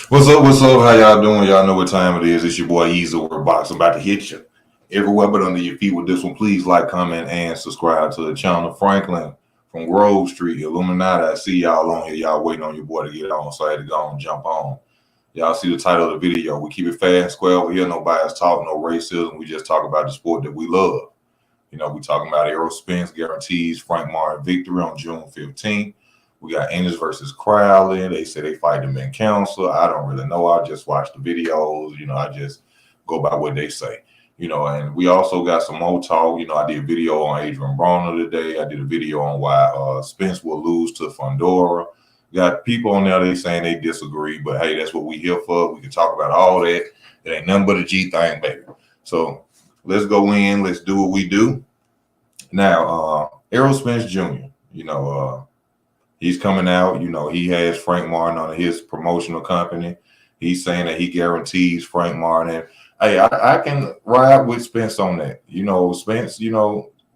What's up? What's up? How y'all doing? Y'all know what time it is. It's your boy Easy Word Box. I'm about to hit you everywhere but under your feet with this one. Please like, comment, and subscribe to the channel. Franklin from Grove Street, Illuminati. I see y'all on here. Y'all waiting on your boy to get on, so I had to go and jump on. Y'all see the title of the video. We keep it fast and square over here. No bias talk, no racism. We just talk about the sport that we love. You know, we talking about Errol Spence guarantees Frank Martin victory on June 15th. We got Ennis versus Crowley. They say they fight them in council. I don't really know. I just watch the videos. You know, I just go by what they say. You know, and we also got some more talk. You know, I did a video on Adrian Broner today. I did a video on why Spence will lose to Fundora. Got people on there, they saying they disagree, but hey, that's what we here for. We can talk about all that. It ain't nothing but a G thing, baby. So let's go in. Let's do what we do. Now, Errol Spence Jr., he's coming out. You know, he has Frank Martin on his promotional company. He's saying that he guarantees Frank Martin. Hey, I can ride with Spence on that. You know, Spence,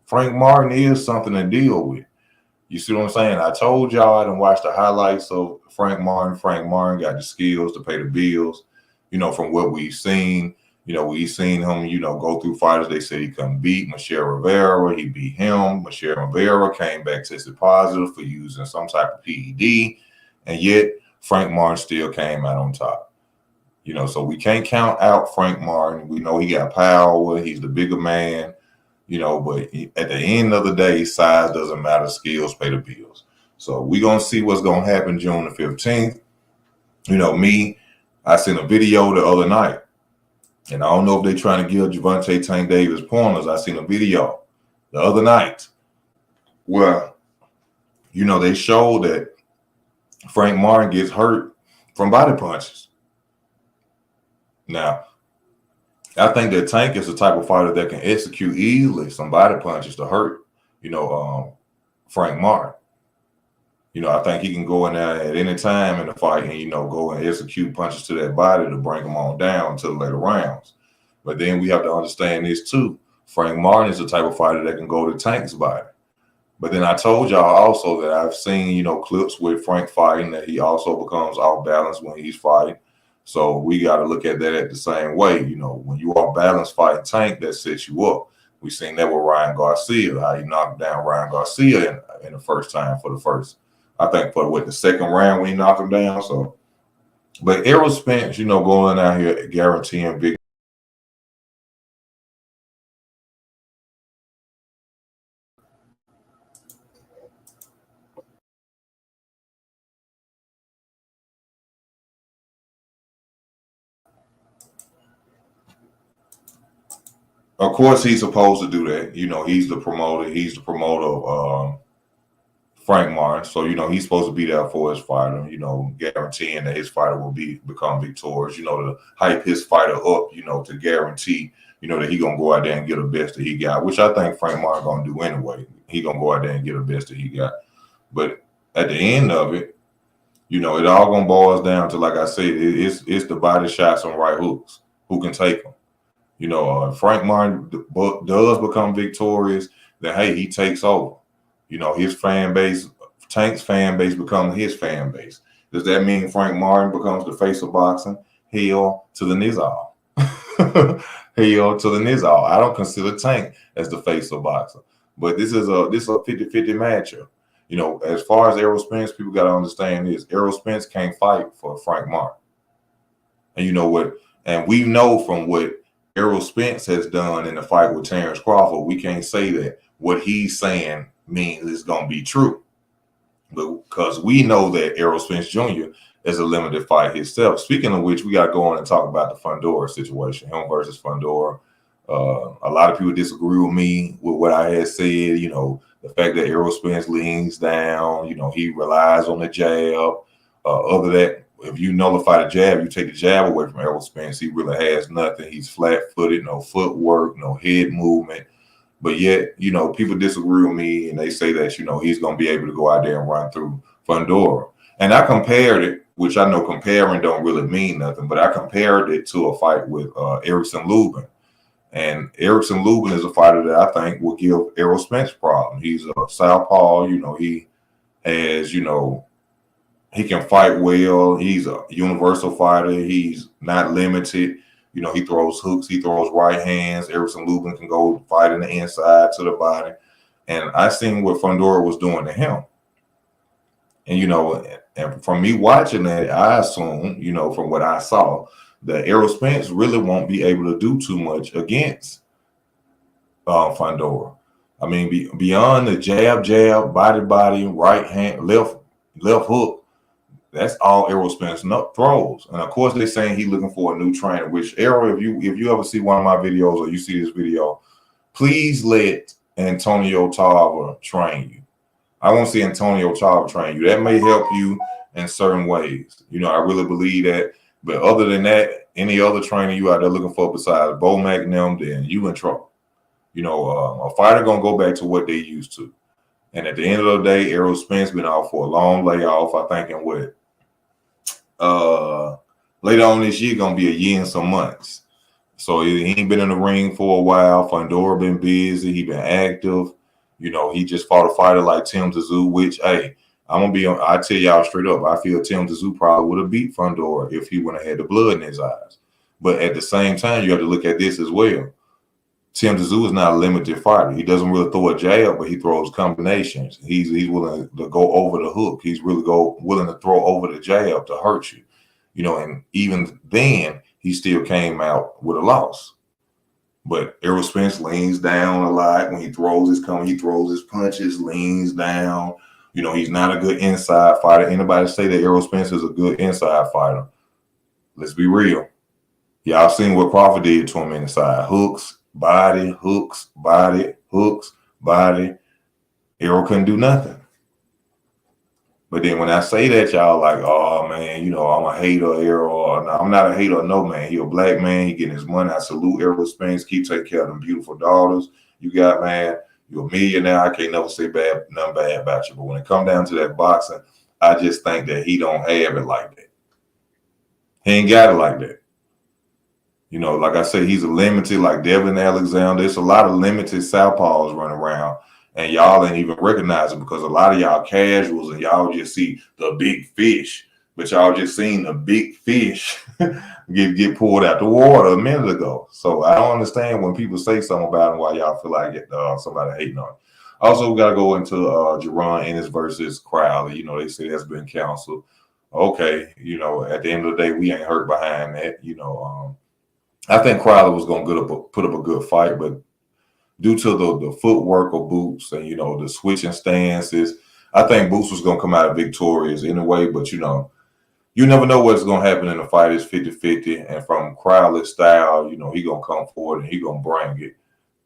Frank Martin is something to deal with. You see what I'm saying? I told y'all I didn't watch the highlights of Frank Martin. Frank Martin got the skills to pay the bills, from what we've seen. We've seen him, go through fighters. They said he couldn't beat Michelle Rivera. He beat him. Michelle Rivera came back tested positive for using some type of PED. And yet Frank Martin still came out on top. So we can't count out Frank Martin. We know he got power. He's the bigger man. But at the end of the day, size doesn't matter. Skills pay the bills. So we're going to see what's going to happen June the 15th. I seen a video the other night, and I don't know if they're trying to give Gervonta Tank Davis pointers. I seen a video the other night where, they showed that Frank Martin gets hurt from body punches. Now, I think that Tank is the type of fighter that can execute easily some body punches to hurt, Frank Martin. I think he can go in there at any time in the fight and, go and execute punches to that body to bring him on down to the later rounds. But then we have to understand this too. Frank Martin is the type of fighter that can go to Tank's body. But then I told y'all also that I've seen, clips with Frank fighting that he also becomes off balance when he's fighting. So we got to look at that at the same way. When you are balanced fighting Tank, that sets you up. We seen that with Ryan Garcia, how he knocked down Ryan Garcia in the first time for the second round when he knocked him down. So, but Errol Spence, going out here guaranteeing big. Of course, he's supposed to do that. He's the promoter. He's the promoter of Frank Martin. So, he's supposed to be there for his fighter, guaranteeing that his fighter will become victorious, to hype his fighter up, to guarantee, that he going to go out there and get the best that he got, which I think Frank Martin going to do anyway. He going to go out there and get the best that he got. But at the end of it, it all going to boils down to, like I said, it's the body shots and right hooks who can take them. Frank Martin does become victorious, then, hey, he takes over. His fan base, Tank's fan base becomes his fan base. Does that mean Frank Martin becomes the face of boxing? Hell to the Nizal. Hell to the Nizal. I don't consider Tank as the face of boxing. But this is a 50-50 matchup. As far as Errol Spence, people got to understand this. Errol Spence can't fight for Frank Martin. And you know what? And we know from what Errol Spence has done in the fight with Terrence Crawford, we can't say that what he's saying means it's going to be true. But because we know that Errol Spence Jr. is a limited fight himself. Speaking of which, we got to go on and talk about the Fundora situation, him versus Fundora. A lot of people disagree with me with what I had said. The fact that Errol Spence leans down, he relies on the jab. Other than that, if you nullify the jab, you take the jab away from Errol Spence, he really has nothing. He's flat-footed, no footwork, no head movement. But yet, people disagree with me, and they say that, he's going to be able to go out there and run through Fundora. And I compared it, which I know comparing don't really mean nothing, but I compared it to a fight with Erickson Lubin. And Erickson Lubin is a fighter that I think will give Errol Spence problem. He's a southpaw, he has, He can fight well. He's a universal fighter. He's not limited. You know, he throws hooks. He throws right hands. Everson Lubin can go fight in the inside to the body. And I seen what Fundora was doing to him. And, you know, and from me watching that, I assume, you know, from what I saw, that Errol Spence really won't be able to do too much against Fundora. I mean, beyond the jab, body, right hand, left hook, that's all Errol Spence throws. And of course, they're saying he's looking for a new trainer. Which Errol, if you ever see one of my videos or you see this video, please let Antonio Tarver train you. I want to see Antonio Tarver train you. That may help you in certain ways. You know, I really believe that. But other than that, any other trainer you out there looking for besides Bo McNam, then you in trouble. You know, a fighter gonna go back to what they used to. And at the end of the day, Errol Spence been out for a long layoff. I think in what later on this year gonna be a year and some months. So he ain't been in the ring for a while. Fundora been busy. He been active. You know, he just fought a fighter like Tim Tszyu, which, hey, I tell y'all straight up, I feel Tim Tszyu probably would have beat Fundora if he wouldn't have had the blood in his eyes. But at the same time, you have to look at this as well. Tim Tszyu is not a limited fighter. He doesn't really throw a jab, but he throws combinations. He's willing to go over the hook. He's really willing to throw over the jab to hurt you. You know, and even then, he still came out with a loss. But Errol Spence leans down a lot when he throws his punches, leans down. You know, he's not a good inside fighter. Anybody say that Errol Spence is a good inside fighter? Let's be real. Y'all seen what Crawford did to him inside. Hooks, body. Errol couldn't do nothing. But then when I say that, y'all like, oh, man, you know, I'm a hater of Errol. No, I'm not a hater of no man. He a black man. He getting his money. I salute Errol Spence. Keep taking care of them beautiful daughters you got, man. You're a millionaire. I can't never say nothing bad about you. But when it comes down to that boxing, I just think that he don't have it like that. He ain't got it like that. You know, like I said, he's a limited, like Devin Alexander. There's a lot of limited southpaws running around. And y'all ain't even recognize it because a lot of y'all casuals and y'all just see the big fish, but y'all just seen the big fish get pulled out the water a minute ago. So I don't understand when people say something about him why y'all feel like somebody hating on him. Also, we got to go into Jerron Ennis versus Crowley. You know, they say that's been canceled. Okay, you know, at the end of the day, we ain't hurt behind that. You know, I think Crowley was going to put up a good fight, but due to the footwork of Boots and, you know, the switching stances, I think Boots was going to come out victorious anyway. But, you know, you never know what's going to happen in the fight. It's 50-50. And from Crowley's style, you know, he going to come forward and he going to bring it.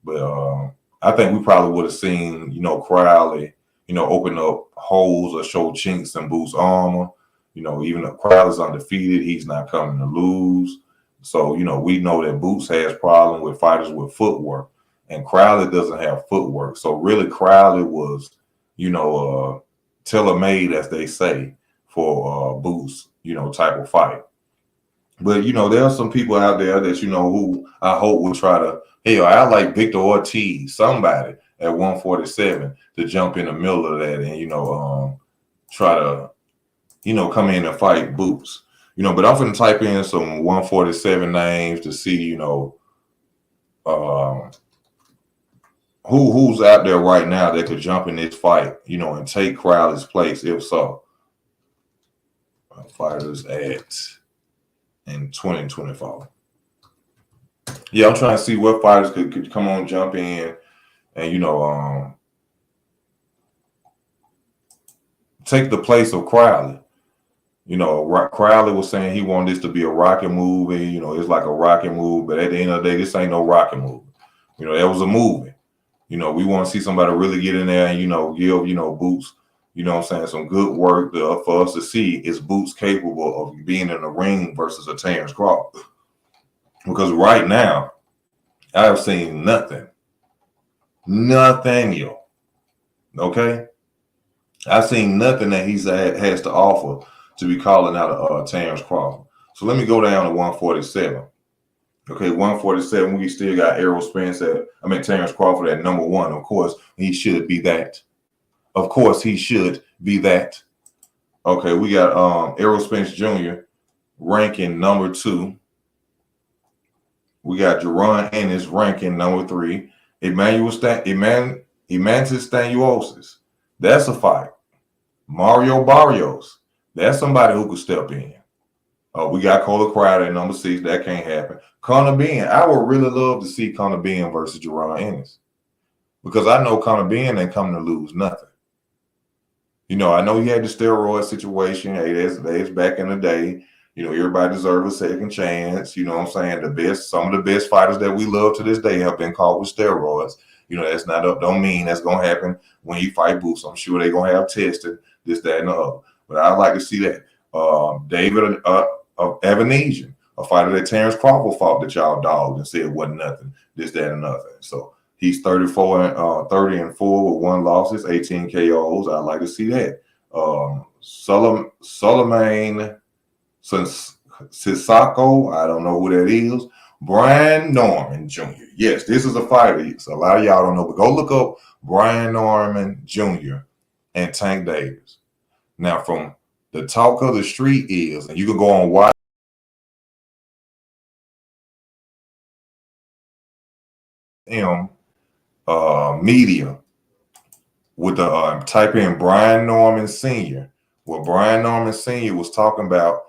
But I think we probably would have seen, you know, Crowley, you know, open up holes or show chinks in Boots' armor. You know, even though Crowley's undefeated, he's not coming to lose. So, you know, we know that Boots has problems with fighters with footwork. And Crowley doesn't have footwork. So really Crowley was, you know, tailor-made, as they say, for Boots, you know, type of fight. But, you know, there are some people out there that, you know, who I hope will try to, hell, I like Victor Ortiz, somebody at 147 to jump in the middle of that and, you know, try to, you know, come in and fight Boots. You know, but I'm going to type in some 147 names to see, you know, who's out there right now that could jump in this fight, you know, and take Crowley's place, if so. Fighters in 2024. Yeah, I'm trying to see what fighters could come on, jump in, and, you know, take the place of Crowley. You know, Crowley was saying he wanted this to be a rocket movie. You know, it's like a rocket movie, but at the end of the day, this ain't no rocket movie. You know, that was a movie. You know, we want to see somebody really get in there and, you know, give, you know, Boots, you know what I'm saying, some good work for us to see is Boots capable of being in the ring versus a Terrence Crawford. Because right now, I have seen nothing. Nathaniel. Okay? I've seen nothing that he has to offer to be calling out Terrence Crawford. So let me go down to 147. Okay, 147, we still got Errol Spence Terrence Crawford at number one. Of course, he should be that. Of course, he should be that. Okay, we got Errol Spence Jr. ranking number 2. We got Jerron Ennis ranking number 3. Emantis Stanuosis. That's a fight. Mario Barrios. That's somebody who could step in. We got Cola Crowley at number 6. That can't happen. Conor Ben. I would really love to see Conor Ben versus Jerron Ennis. Because I know Conor Ben ain't coming to lose nothing. You know, I know he had the steroid situation. Hey, that's back in the day. You know, everybody deserves a second chance. You know what I'm saying? Some of the best fighters that we love to this day have been caught with steroids. You know, that's not up. Don't mean that's gonna happen when you fight Boots. I'm sure they're gonna have tested this, that, and the other. But I'd like to see that. David of Evanesian, a fighter that Terrence Crawford fought that y'all dogged and said wasn't nothing. This, that, and nothing. So he's 30 and 4 with 1 losses, 18 KOs. I'd like to see that. Suleiman Sissoko, I don't know who that is. Brian Norman Jr. Yes, this is a fighter. So a lot of y'all don't know, but go look up Brian Norman Jr. and Tank Davis. Now, from the talk of the street is, and you can go on watch media with the type in Brian Norman Sr. Well, Brian Norman Sr. was talking about,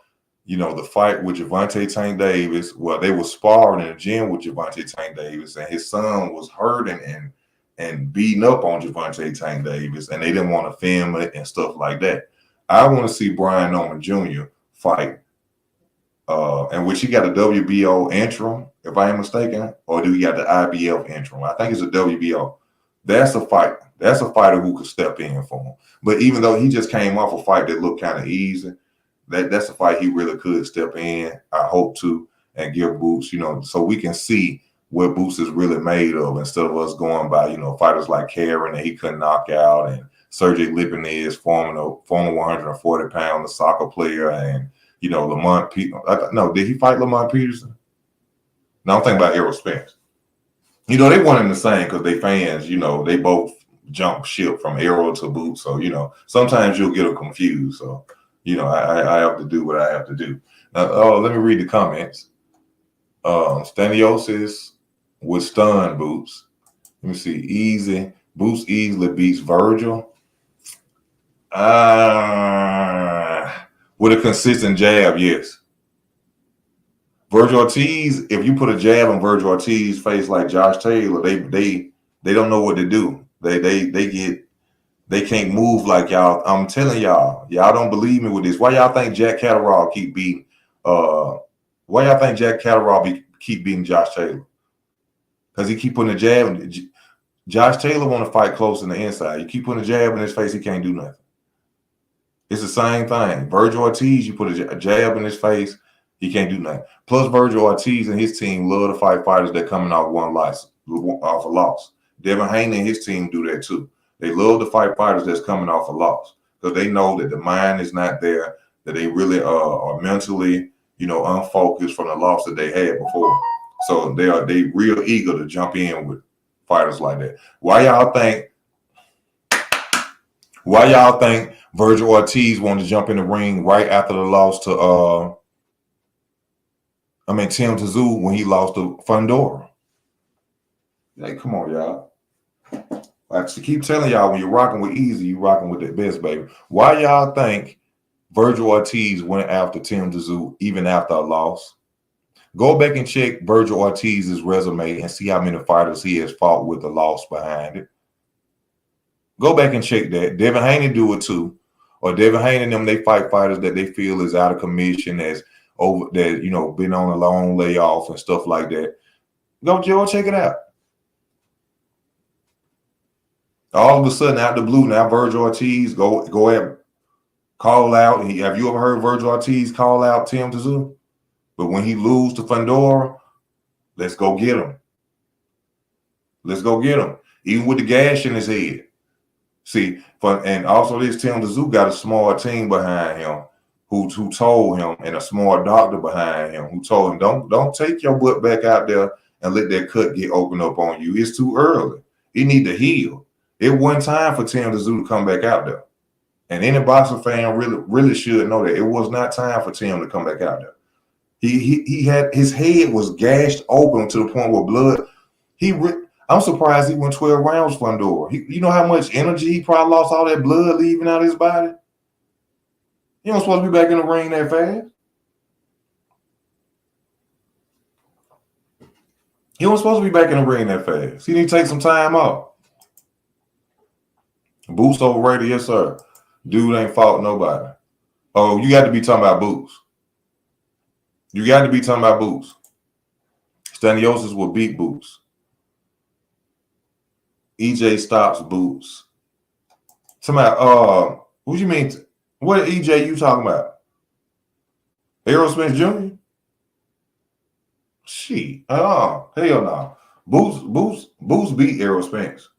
you know, the fight with Gervonta Tank Davis. Well, they were sparring in the gym with Gervonta Tank Davis, and his son was hurting and beating up on Gervonta Tank Davis, and they didn't want to film it and stuff like that. I want to see Brian Norman Jr. fight, and which he got a WBO interim, if I am mistaken, or do he got the IBF interim? I think it's a WBO. That's a fight. That's a fighter who could step in for him. But even though he just came off a fight that looked kind of easy, that's a fight he really could step in, I hope to, and give Boots, you know, so we can see what Boots is really made of instead of us going by, you know, fighters like Karen that he couldn't knock out, and Sergey Lipinets, former 140-pound soccer player, and, you know, Lamont Peterson. No, did he fight Lamont Peterson? No, I'm thinking about Errol Spence. You know, they one and the same because they fans, you know, they both jump ship from Errol to Boots. So, you know, sometimes you'll get them confused. So, you know, I have to do what I have to do. Now, let me read the comments. Staniosis would stun Boots. Let me see. Boots easily beats Virgil. With a consistent jab, yes. Virgil Ortiz, if you put a jab in Virgil Ortiz's face like Josh Taylor, they don't know what to do. They can't move like y'all. I'm telling y'all don't believe me with this. Why y'all think Jack Catterall keep beating? Why y'all think Jack Catterall keep beating Josh Taylor? Because he keep putting a jab. Josh Taylor want to fight close in the inside. You keep putting a jab in his face, he can't do nothing. It's the same thing. Virgil Ortiz, you put a jab in his face, he can't do nothing. Plus, Virgil Ortiz and his team love to fight fighters that coming off off a loss. Devin Haney and his team do that too. They love to fight fighters that's coming off a loss because they know that the mind is not there, that they really are mentally, you know, unfocused from the loss that they had before. So they real eager to jump in with fighters like that. Why y'all think Virgil Ortiz wanted to jump in the ring right after the loss to Tim Tszyu when he lost to Fundora? Like, come on, y'all. I keep telling y'all, when you're rocking with Easy, you're rocking with the best, baby. Why y'all think Virgil Ortiz went after Tim Tszyu even after a loss? Go back and check Virgil Ortiz's resume and see how many fighters he has fought with a loss behind it. Go back and check that. Devin Haney do it too. Or Devin Haney and them, they fight fighters that they feel is out of commission, that you know, been on a long layoff and stuff like that. Go check it out. All of a sudden, out the blue, now Virgil Ortiz go ahead, call out. Have you ever heard Virgil Ortiz call out Tim Tszyu? But when he lose to Fundora, let's go get him. Let's go get him. Even with the gash in his head. See, and also this Tim Tszyu got a small team behind him who told him, and a small doctor behind him who told him, don't take your butt back out there and let that cut get opened up on you. It's too early. He need to heal. It wasn't time for Tim Tszyu to come back out there. And any boxing fan really should know that it was not time for Tim to come back out there. He had his head was gashed open to the point where blood. I'm surprised he went 12 rounds from door. You know how much energy he probably lost, all that blood leaving out of his body. He wasn't supposed to be back in the ring that fast. He wasn't supposed to be back in the ring that fast. He need to take some time off. Boots overrated, yes sir. Dude ain't fought nobody. Oh, you got to be talking about Boots. You got to be talking about Boots. Staniosis will beat Boots. EJ stops Boots. What you mean? What EJ you talking about? Errol Spence Jr.? Shit. Hell no. Boots beat Errol Spence.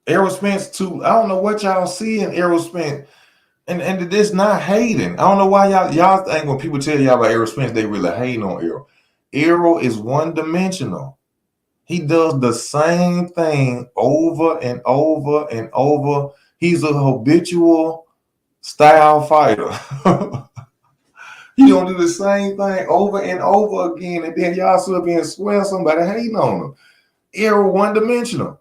Errol Spence too. I don't know what y'all see in Errol Spence. And this not hating. I don't know why y'all think when people tell y'all about Errol Spence, they really hating on Errol. Errol is one-dimensional. He does the same thing over and over and over. He's a habitual style fighter. He gonna do the same thing over and over again, and then y'all sit up here and swear somebody hating on him. Errol one-dimensional.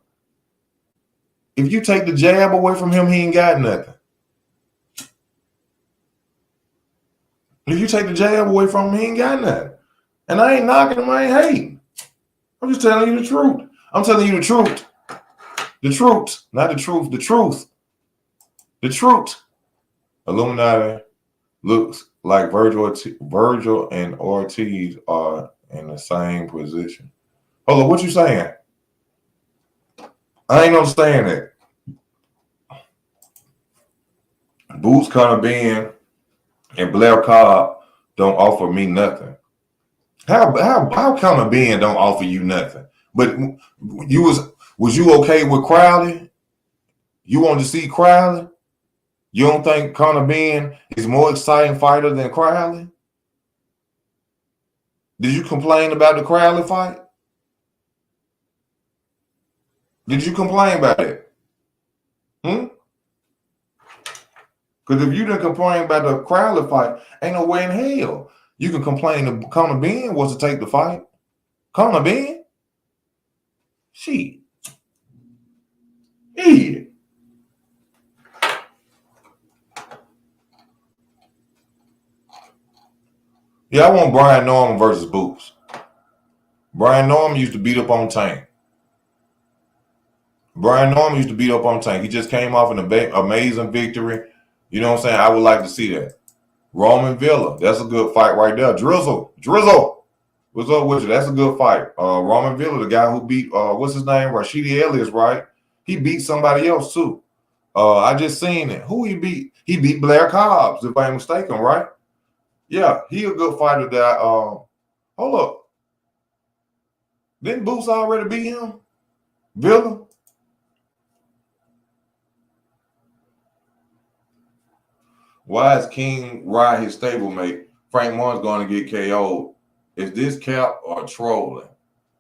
If you take the jab away from him, he ain't got nothing. If you take the jab away from him, he ain't got nothing. And I ain't knocking him, I ain't hating. I'm just telling you the truth. I'm telling you the truth. The truth. Not the truth. The truth. The truth. Illuminati looks like Virgil and Ortiz are in the same position. Hold on, what you saying? I ain't understand that. Boots Conor Ben and Blair Cobb don't offer me nothing. How Conor Ben don't offer you nothing? But was you okay with Crowley? You wanted to see Crowley? You don't think Conor Ben is more exciting fighter than Crowley? Did you complain about the Crowley fight? Did you complain about it? Because if you didn't complain about the Crowley fight, ain't no way in hell you can complain that Conor Ben was to take the fight. Conor Ben? Shit. Yeah. Yeah, I want Brian Norman versus Boots. Brian Norman used to beat up on Tank. He just came off an amazing victory. You know what I'm saying? I would like to see that. Roman Villa, that's a good fight right there. Drizzle, what's up with you? That's a good fight. Roman Villa, the guy who beat, what's his name? Rashidi Elliott, right? He beat somebody else too. I just seen it. Who he beat? He beat Blair Cobbs, if I ain't mistaken, right? Yeah, he a good fighter that, hold up. Didn't Boots already beat him? Villa? Why is King Rye his stablemate? Frank Martin's going to get KO'd. Is this cap or trolling?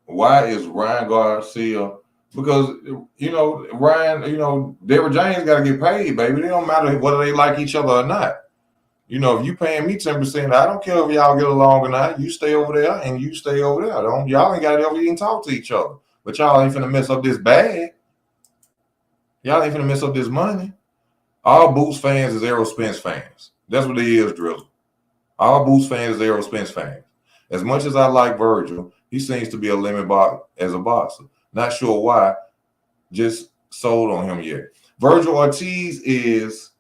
Why is Ryan Garcia? Because, Ryan, Derrick James got to get paid, baby. It don't matter whether they like each other or not. If you paying me 10%, I don't care if y'all get along or not. You stay over there and you stay over there. Y'all ain't got to ever even talk to each other. But y'all ain't finna mess up this bag. Y'all ain't finna mess up this money. All Boots fans is Errol Spence fans. That's what he is, Drizzle. All Boots fans is Errol Spence fans. As much as I like Virgil, he seems to be a limit as a boxer. Not sure why. Just sold on him yet. Virgil Ortiz is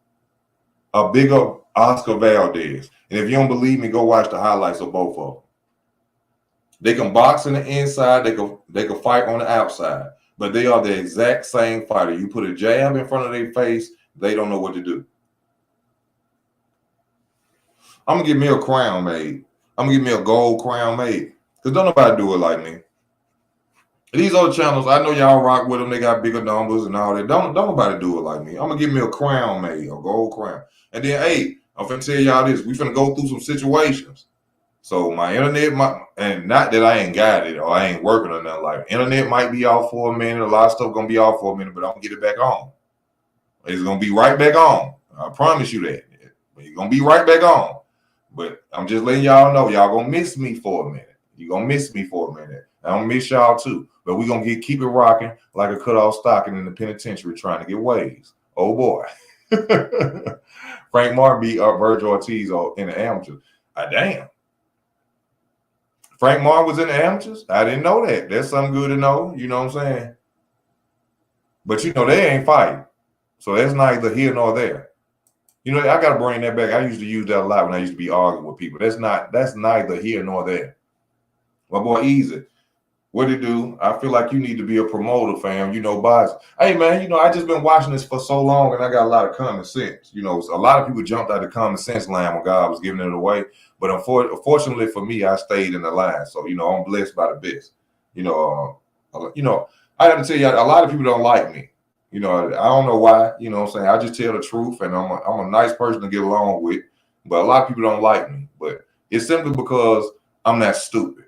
a bigger Oscar Valdez. And if you don't believe me, go watch the highlights of both of them. They can box on the inside. They can fight on the outside. But they are the exact same fighter. You put a jab in front of their face, they don't know what to do. I'm going to get me a crown made. I'm going to get me a gold crown made. Because don't nobody do it like me. These other channels, I know y'all rock with them. They got bigger numbers and all that. Don't nobody do it like me. I'm going to get me a crown made, a gold crown. And then, hey, I'm finna tell y'all this. We finna go through some situations. So my internet, and not that I ain't got it or I ain't working or nothing like that. Internet might be off for a minute. A lot of stuff going to be off for a minute, but I'm going to get it back on. It's gonna be right back on. I promise you that. It's gonna be right back on. But I'm just letting y'all know, y'all gonna miss me for a minute. You're gonna miss me for a minute. I'm gonna miss y'all too. But we're gonna keep it rocking like a cut-off stocking in the penitentiary trying to get waves. Oh boy. Frank Martin beat Virgil Ortiz in the amateurs. Damn. Frank Martin was in the amateurs? I didn't know that. That's something good to know. You know what I'm saying? But you know, they ain't fighting. So that's neither here nor there. You know, I gotta bring that back. I used to use that a lot when I used to be arguing with people. That's neither here nor there. My boy Easy. What it do? I feel like you need to be a promoter, fam. You know, boss. Hey, man, you know, I just been watching this for so long and I got a lot of common sense. You know, a lot of people jumped out of the common sense line when God was giving it away. But unfortunately for me, I stayed in the line. So, you know, I'm blessed by the best. You know, I got to tell you, a lot of people don't like me. You know, I don't know why. You know what I'm saying? I just tell the truth and I'm a nice person to get along with. But a lot of people don't like me. But it's simply because I'm not stupid.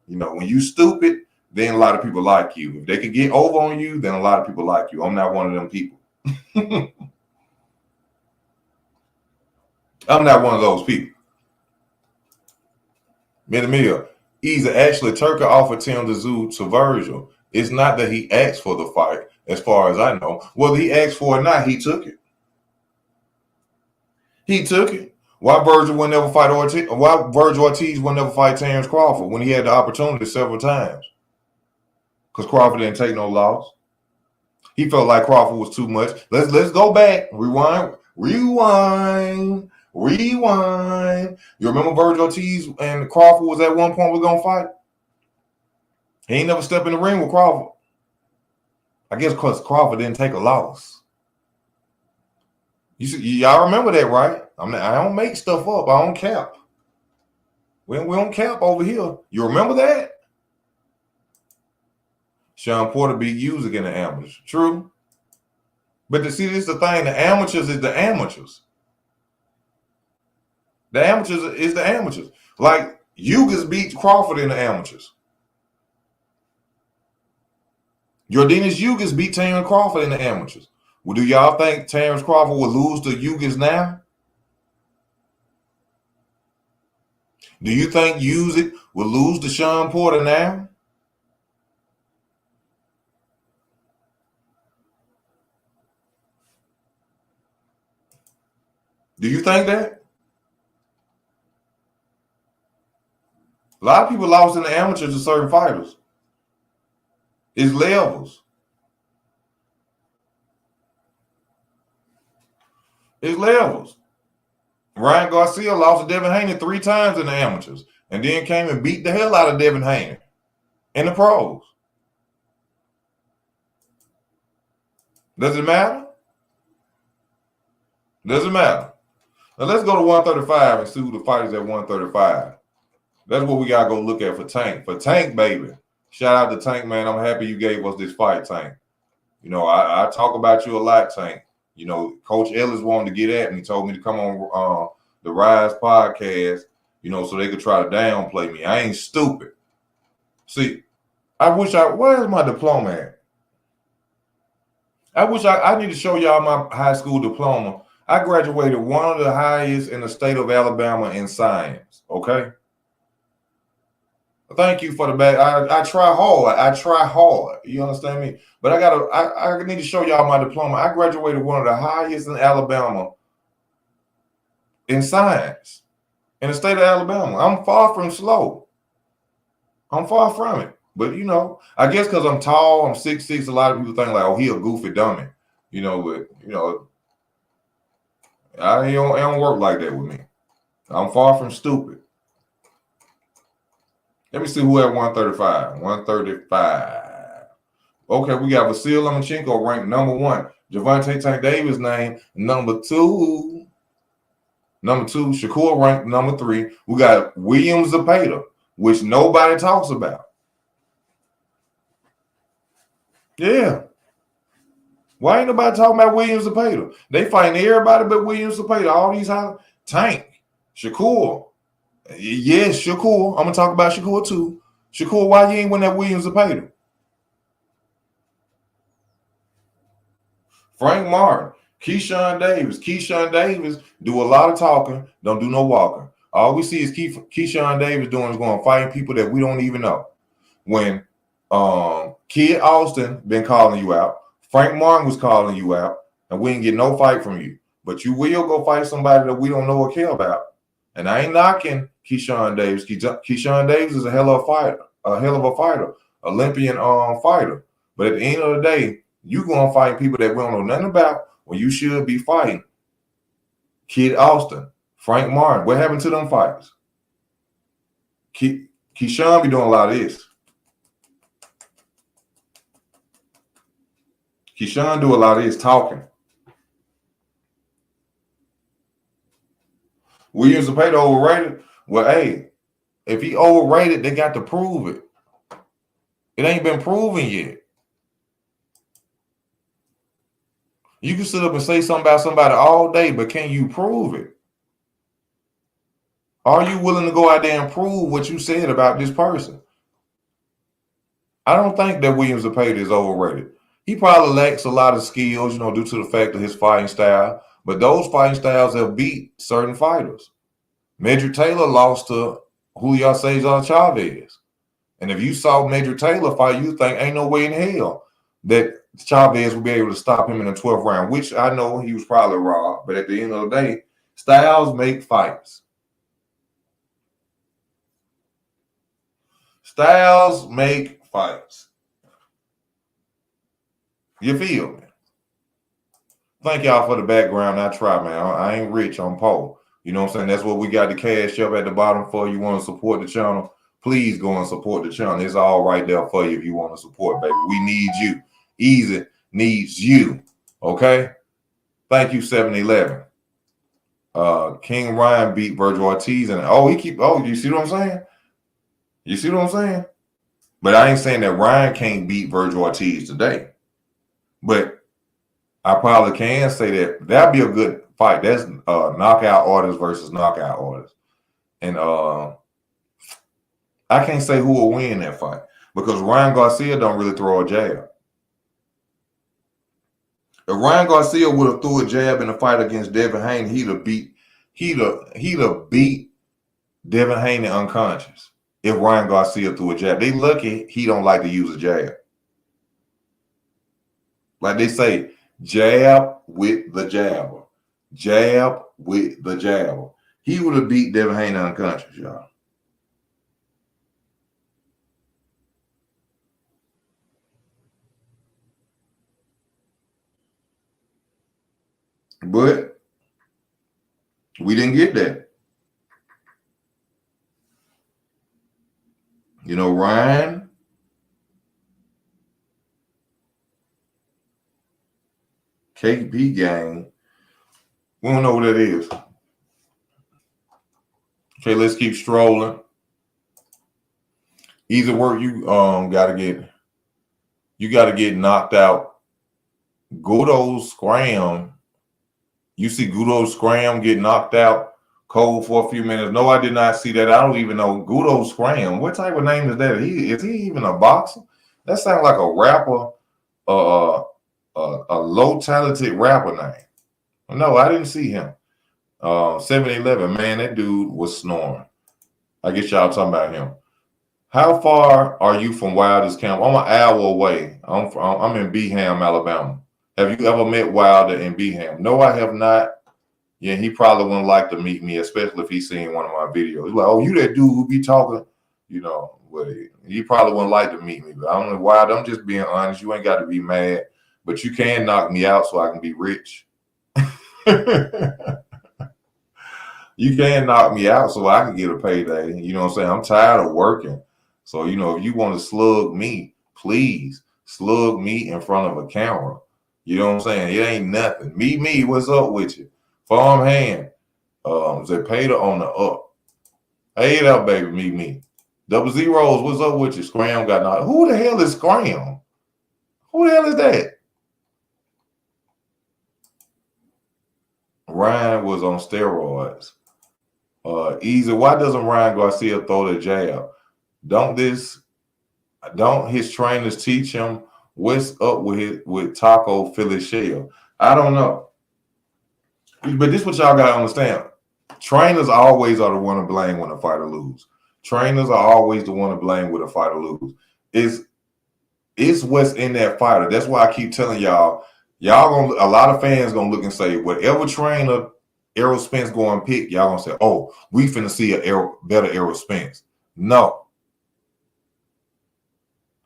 You know, when you stupid, then a lot of people like you. If they can get over on you, then a lot of people like you. I'm not one of them people. I'm not one of those people. Minamia, Easy actually Turker offered Tim Tszyu to Virgil. It's not that he asked for the fight, as far as I know. Whether he asked for it or not, he took it. He took it. Why Virgil would never fight Ortiz? Why Virgil Ortiz would never fight Terrence Crawford when he had the opportunity several times? Because Crawford didn't take no loss. He felt like Crawford was too much. Let's go back. Rewind. You remember Virgil Ortiz and Crawford was at one point we're gonna fight? He ain't never stepped in the ring with Crawford. I guess because Crawford didn't take a loss. Y'all remember that, right? I don't make stuff up. I don't cap. We don't cap over here. You remember that? Sean Porter beat Usyk in the amateurs. True. But to see, this is the thing. The amateurs is the amateurs. The amateurs is the amateurs. Like, Usyk beat Crawford in the amateurs. Yordenis Usyk beat Terrence Crawford in the amateurs. Well, do y'all think Terrence Crawford will lose to Usyk now? Do you think Usyk will lose to Sean Porter now? Do you think that? A lot of people lost in the amateurs to certain fighters. It's levels. It's levels. Ryan Garcia lost to Devin Haney 3 times in the amateurs and then came and beat the hell out of Devin Haney in the pros. Does it matter? Doesn't matter. Now let's go to 135 and see who the fighters at 135. That's what we got to go look at for Tank. For Tank, baby. Shout out to Tank, man. I'm happy you gave us this fight, Tank. You know, I talk about you a lot, Tank. You know, Coach Ellis wanted to get at me, told me to come on the Rise podcast, you know, so they could try to downplay me. I ain't stupid. See, where's my diploma at? I need to show y'all my high school diploma. I graduated one of the highest in the state of Alabama in science, okay? Thank you for the back. I try hard. You understand me? But I need to show y'all my diploma. I graduated one of the highest in Alabama in science in the state of Alabama. I'm far from slow. I'm far from it. But, you know, I guess because I'm tall, I'm 6'6", a lot of people think like, oh, he a goofy dummy. You know, but, you know, it don't work like that with me. I'm far from stupid. Let me see who at 135. 135. Okay, we got Vasil Lomachenko ranked number 1. Javante Tank Davis named number 2. Number 2, Shakur ranked number 3. We got William Zepeda, which nobody talks about. Yeah. Why ain't nobody talking about William Zepeda? They fighting everybody but William Zepeda. All these Tank, Shakur. Yes, Shakur. I'm going to talk about Shakur too. Shakur, why you ain't win that William Zepeda? Frank Martin. Keyshawn Davis do a lot of talking, don't do no walking. All we see is Keyshawn Davis doing is going fighting people that we don't even know. When Kid Austin been calling you out, Frank Martin was calling you out, and we didn't get no fight from you. But you will go fight somebody that we don't know or care about. And I ain't knocking Keyshawn Davis. Keyshawn Davis is a hell of a fighter, Olympian fighter. But at the end of the day, you gonna fight people that we don't know nothing about when you should be fighting Kid Austin, Frank Martin. What happened to them fights? Keyshawn be doing a lot of this. Keyshawn do a lot of his talking. Williams Zepeda overrated? Well, hey, if he overrated, they got to prove it. It ain't been proven yet. You can sit up and say something about somebody all day, but can you prove it? Are you willing to go out there and prove what you said about this person? I don't think that Williams Zepeda is overrated. He probably lacks a lot of skills, due to the fact of his fighting style. But those fighting styles have beat certain fighters. Medrick Taylor lost to Julio Cesar Chavez. And if you saw Medrick Taylor fight, you think ain't no way in hell that Chavez will be able to stop him in the 12th round, which I know he was probably robbed. But at the end of the day, styles make fights. Styles make fights. You feel me? Thank y'all for the background. I try, man. I ain't rich, I'm poor. You know what I'm saying? That's what we got the cash up at the bottom for. You want to support the channel, please go and support the channel. It's all right there for you if you want to support, baby. We need you. Easy needs you. Okay? Thank you, 7-Eleven. King Ryan beat Virgil Ortiz. And you see what I'm saying? You see what I'm saying? But I ain't saying that Ryan can't beat Virgil Ortiz today. But I probably can say that that'd be a good fight. That's knockout orders versus knockout orders. And I can't say who will win that fight because Ryan Garcia don't really throw a jab. If Ryan Garcia would have threw a jab in the fight against Devin Haney, he'd have beat Devin Haney unconscious. If Ryan Garcia threw a jab, they lucky he don't like to use a jab. Like they say, jab with the jabber. Jab with the jabber. He would have beat Devin Haney unconscious, y'all. But we didn't get that. Ryan KP gang. We don't know what that is. Okay, let's keep strolling. Either work you gotta get knocked out. Gudo Scram. You see Gudo Scram get knocked out cold for a few minutes. No, I did not see that. I don't even know Gudo Scram. What type of name is that? Is he even a boxer? That sounds like a rapper, a low talented rapper name. No, I didn't see him. 7-Eleven, man, that dude was snoring. I guess y'all talking about him. How far are you from Wilder's camp? I'm an hour away. I'm in Beham, Alabama. Have you ever met Wilder in Beham? No, I have not. Yeah, he probably wouldn't like to meet me, especially if he's seen one of my videos. He's like, oh, you that dude who be talking, well, he probably wouldn't like to meet me. But I don't know why. I'm just being honest. You ain't got to be mad, but you can knock me out so I can be rich. You can knock me out so I can get a payday. You know what I'm saying? I'm tired of working. So, if you want to slug me, please slug me in front of a camera. You know what I'm saying? It ain't nothing. Meet me. What's up with you? Farmhand. Zepeda on the up. Hey, it up, baby. Meet me. Double zeros. What's up with you? Scram got knocked. Who the hell is Scram? Who the hell is that? Ryan was on steroids. Easy. Why doesn't Ryan Garcia throw the jab? Don't his trainers teach him what's up with Taco Philly Shell? I don't know. But this is what y'all gotta understand. Trainers always are the one to blame when a fighter lose. Trainers are always the one to blame when a fighter lose. It's what's in that fighter. That's why I keep telling y'all gonna a lot of fans gonna look and say, whatever trainer Errol Spence go and pick, y'all gonna say, oh, we finna see a better Errol Spence. No.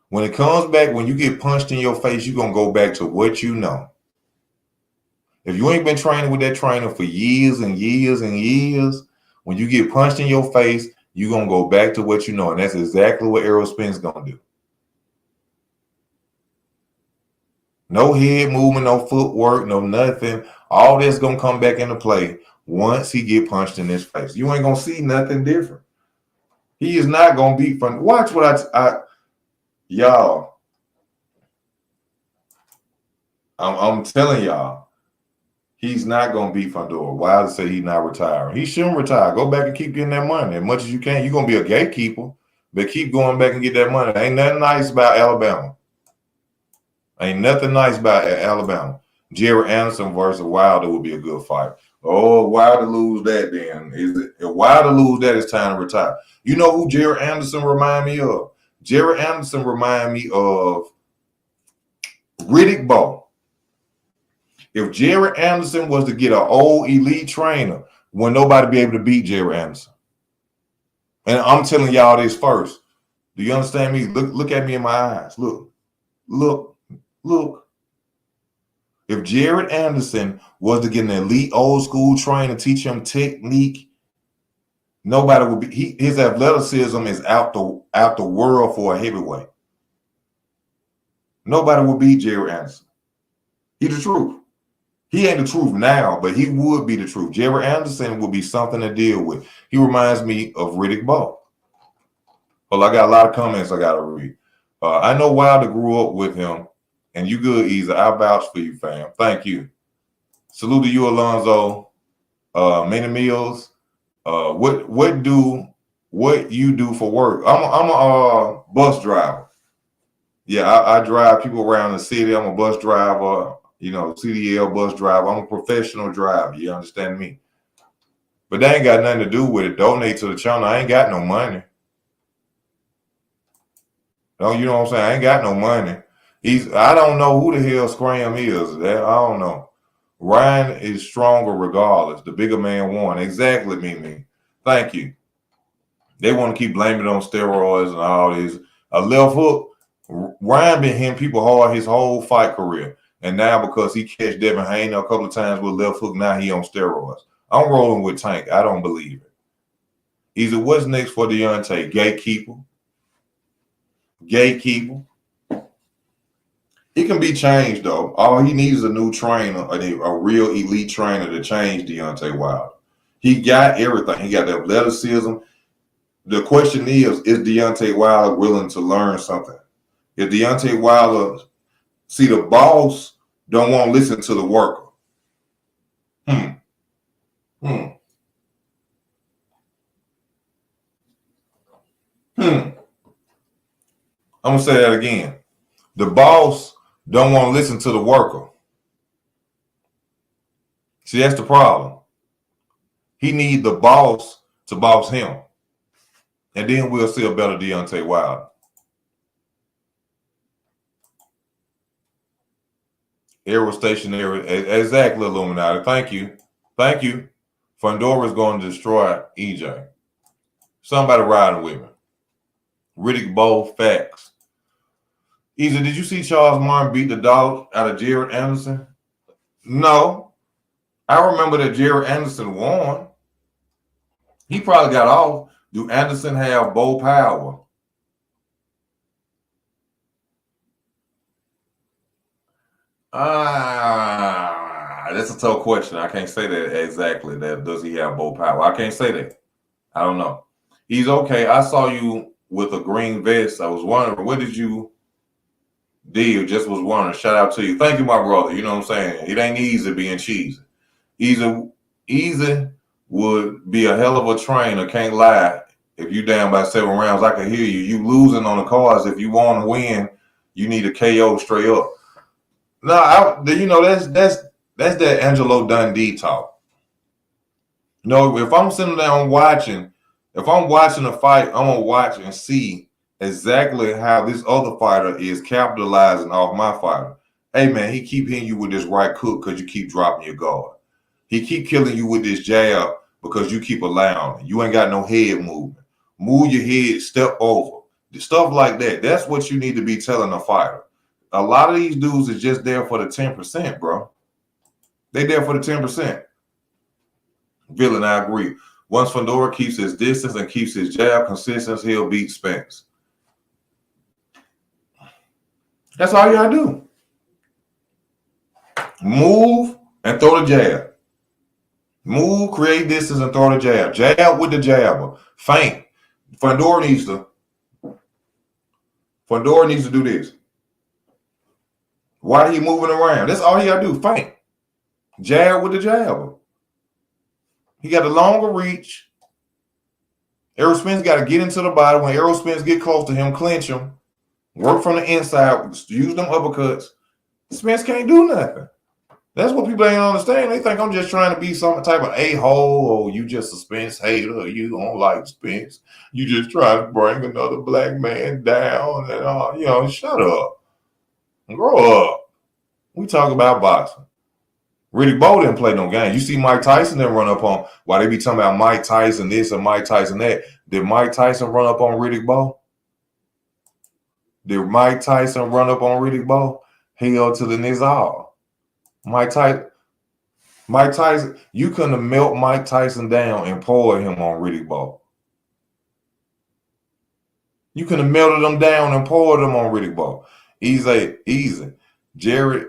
When it comes back, when you get punched in your face, you're gonna go back to what you know. If you ain't been training with that trainer for years and years and years, when you get punched in your face, you're gonna go back to what you know. And that's exactly what Errol Spence gonna do. No head movement, no footwork, no nothing. All this gonna come back into play once he get punched in his face. You ain't gonna see nothing different. He is not gonna beat fun. Watch what y'all. I'm telling y'all, he's not gonna beat Fundora. Wilder say he's not retiring. He shouldn't retire. Go back and keep getting that money as much as you can. You're gonna be a gatekeeper, but keep going back and get that money. Ain't nothing nice about Alabama. Ain't nothing nice about Alabama. Jerry Anderson versus Wilder would be a good fight. Oh, Wilder lose that then. If Wilder lose that, it's time to retire. You know who Jerry Anderson remind me of? Jerry Anderson remind me of Riddick Bowe. If Jerry Anderson was to get an old elite trainer, would nobody be able to beat Jerry Anderson? And I'm telling y'all this first. Do you understand me? Look at me in my eyes. Look. If Jared Anderson was to get an elite old school trainer, teach him technique, nobody would be. His athleticism is out the world for a heavyweight. Nobody would beat Jared Anderson. He's the truth. He ain't the truth now, but he would be the truth. Jared Anderson would be something to deal with. He reminds me of Riddick Bowe. Well, I got a lot of comments I got to read. I know Wilder grew up with him, and you good, Easy. I vouch for you, fam. Thank you. Salute to you, Alonzo. Many Mills. What you do for work? I'm a bus driver. Yeah, I drive people around the city. I'm a bus driver. You know, CDL bus driver. I'm a professional driver. You understand me? But that ain't got nothing to do with it. Donate to the channel. I ain't got no money. No, you know what I'm saying? I ain't got no money. I don't know who the hell Scram is. I don't know. Ryan is stronger regardless. The bigger man won. Exactly, Mimi. Thank you. They want to keep blaming it on steroids and all this. A left hook. Ryan been hitting people hard his whole fight career. And now because he catch Devin Haney a couple of times with left hook, now he on steroids. I'm rolling with Tank. I don't believe it. Either what's next for Deontay? Gatekeeper. It can be changed, though. All he needs is a new trainer, a real elite trainer to change Deontay Wilder. He got everything. He got the athleticism. The question is Deontay Wilder willing to learn something? If Deontay Wilder, see, the boss don't want to listen to the worker. I'm going to say that again. The boss don't want to listen to the worker. See, that's the problem. He needs the boss to boss him. And then we'll see a better Deontay Wilder. Errol stationary. Exactly, Illuminati. Thank you. Fundora is going to destroy EJ. Somebody riding with me. Riddick Bowe, facts. Easy, did you see Charles Martin beat the dog out of Jared Anderson? No. I remember that Jared Anderson won. He probably got off. Do Anderson have Bowe power? That's a tough question. I can't say that exactly. Does he have Bowe power? I can't say that. I don't know. He's okay. I saw you with a green vest. I was wondering, what did you do? Just was wondering. Shout out to you. Thank you, my brother. You know what I'm saying? It ain't easy being cheesy. Easy would be a hell of a trainer. Can't lie. If you down by 7 rounds, I can hear you. You losing on the cards. If you want to win, you need a KO straight up. No, that's that Angelo Dundee talk. No, if I'm sitting down watching, if I'm watching a fight, I'm gonna watch and see exactly how this other fighter is capitalizing off my fighter. Hey man, he keep hitting you with this right hook because you keep dropping your guard. He keep killing you with this jab because you keep allowing it. You ain't got no head movement. Move your head, step over. Stuff like that. That's what you need to be telling a fighter. A lot of these dudes is just there for the 10%, bro. They there for the 10%. Villain, I agree. Once Fedor keeps his distance and keeps his jab consistent, he'll beat Spence. That's all you gotta do. Move and throw the jab. Move, create distance, and throw the jab. Jab with the jabber. Feint. Fedor needs to do this. Why he moving around? That's all he gotta do. Feint. Jab with the jabber. He got a longer reach. Errol Spence got to get into the body. When Errol Spence get close to him, clinch him. Work from the inside. Use them uppercuts. Spence can't do nothing. That's what people ain't understand. They think I'm just trying to be some type of a-hole, or you just a Spence hater, or you don't like Spence. You just try to bring another black man down and all. You know, shut up. Grow up. We talk about boxing. Riddick Bowe didn't play no game. You see Mike Tyson didn't run up on, why they be talking about Mike Tyson this and Mike Tyson that. Did Mike Tyson run up on Riddick Bowe? Did Mike Tyson run up on Riddick Bowe? Hell to the nizal. Mike Tyson, you couldn't have melt Mike Tyson down and poured him on Riddick Bowe. You could have melted him down and poured him on Riddick Bowe. Easy. Jared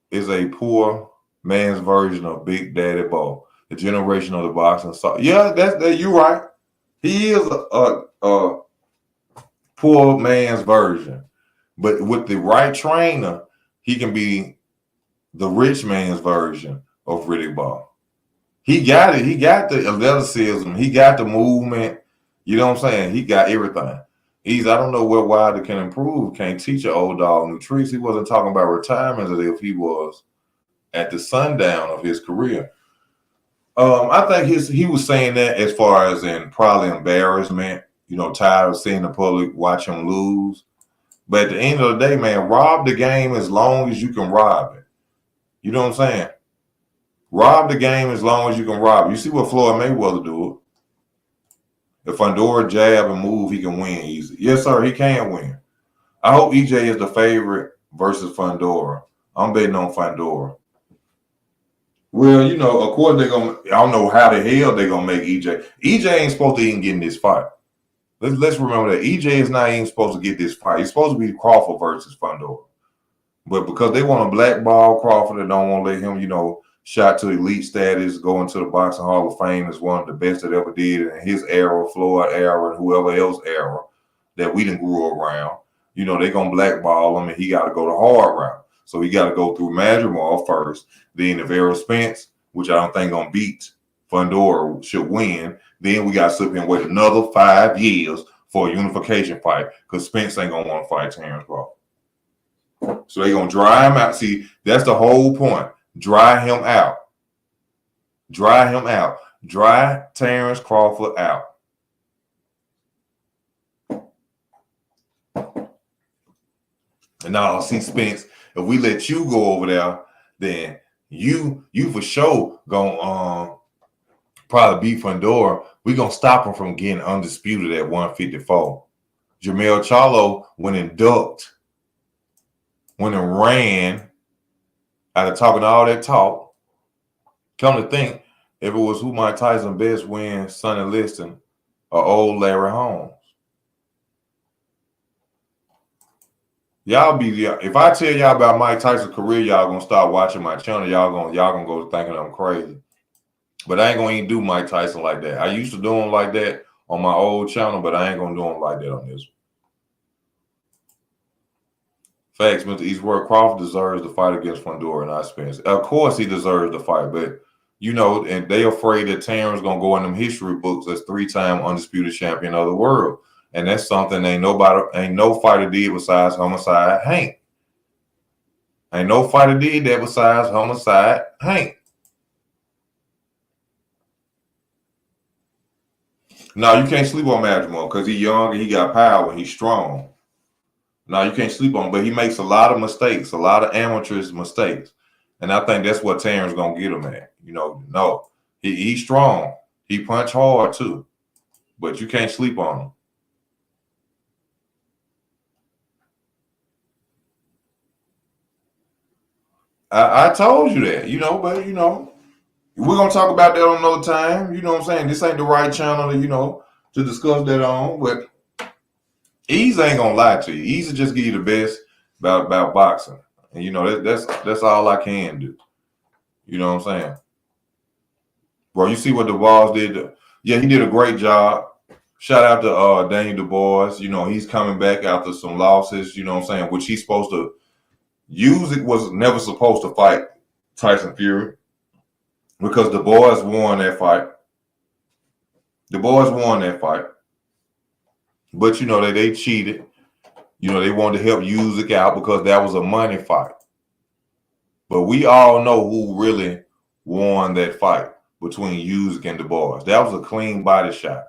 is a poor man's version of Big Daddy Bowe, the generation of the boxing. So yeah, that you're right. He is a poor man's version, but with the right trainer, he can be the rich man's version of Riddick Bowe. He got it. He got the athleticism. He got the movement. You know what I'm saying? He got everything. I don't know where Wilder can improve. Can't teach an old dog new tricks. He wasn't talking about retirement as if he was at the sundown of his career. I think he was saying that as far as in probably embarrassment, tired of seeing the public watch him lose. But at the end of the day, man, rob the game as long as you can rob it. You know what I'm saying? Rob the game as long as you can rob it. You see what Floyd Mayweather do? If Fedor jab and move, he can win easy. Yes, sir, he can win. I hope EJ is the favorite versus Fedor. I'm betting on Fedor. Well, of course I don't know how the hell they're gonna make EJ. EJ ain't supposed to even get in this fight. Let's remember that EJ is not even supposed to get this fight. He's supposed to be Crawford versus Fedor. But because they want to blackball Crawford and don't want to let him, shot to elite status, go into the Boxing Hall of Fame as one of the best that ever did in his era, Floyd era, and whoever else era that we didn't grew around. They're going to blackball him, and he got to go the hard route. So he got to go through Madrigal first. Then if Errol Spence, which I don't think going to beat Fedor, should win, then we got to sit here and wait another 5 years for a unification fight because Spence ain't going to want to fight Terrence Crawford. So they're going to dry him out. See, that's the whole point. Dry him out. Dry him out. Dry Terrence Crawford out. And now, see, Spence, if we let you go over there, then you for sure gonna probably beat Fedor. We're gonna stop him from getting undisputed at 154. Jermell Charlo went and ducked, went and ran out of talking all that talk. Come to think, if it was who Mike Tyson best win, Sonny Liston or old Larry Holmes. If I tell y'all about Mike Tyson's career, y'all gonna start watching my channel. Y'all gonna go thinking I'm crazy. But I ain't gonna even do Mike Tyson like that. I used to do him like that on my old channel, but I ain't gonna do him like that on this one. Facts, Mr. Eastwood. Crawford deserves the fight against Fedor and not Spence. Of course he deserves the fight, but and they afraid that Terrence gonna go in them history books as 3-time undisputed champion of the world. And that's something ain't no fighter did besides Homicide Hank. Ain't no fighter did that besides Homicide Hank. No, you can't sleep on Madrimore because he's young and he got power. He's strong. No, you can't sleep on him, but he makes a lot of mistakes, a lot of amateurish mistakes. And I think that's what Terrence gonna get him at. No, he's strong. He punch hard too, but you can't sleep on him. I told you that, but we're gonna talk about that on another time. You know what I'm saying? This ain't the right channel to discuss that on. But Ease ain't gonna lie to you. Ease will just give you the best about boxing. And that's all I can do. You know what I'm saying? Bro, you see what DuBois did? Yeah, he did a great job. Shout out to Daniel DuBois. He's coming back after some losses, you know what I'm saying, which he's supposed to use. It was never supposed to fight Tyson Fury because DuBois won that fight. DuBois won that fight. But, they cheated. They wanted to help Usyk out because that was a money fight. But we all know who really won that fight between Usyk and DuBois. That was a clean body shot.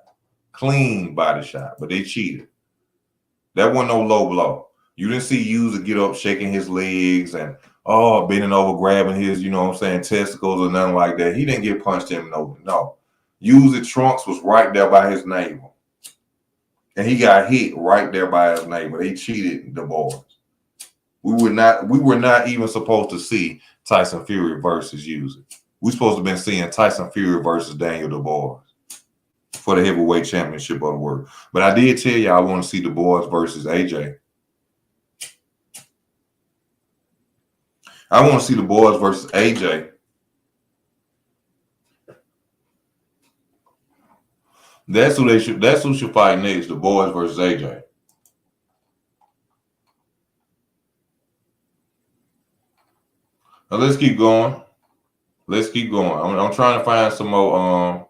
Clean body shot, but they cheated. That wasn't no low blow. You didn't see Usyk get up shaking his legs and bending over, grabbing his, testicles or nothing like that. He didn't get punched in no. Usyk trunks was right there by his navel. And he got hit right there by his navel. They cheated DuBois. We were not even supposed to see Tyson Fury versus Usyk. We're supposed to have been seeing Tyson Fury versus Daniel DuBois for the heavyweight championship of the world. But I did tell you I want to see DuBois versus AJ. I want to see DuBois versus AJ. That's who should fight next, DuBois versus AJ. Now let's keep going. I'm trying to find some more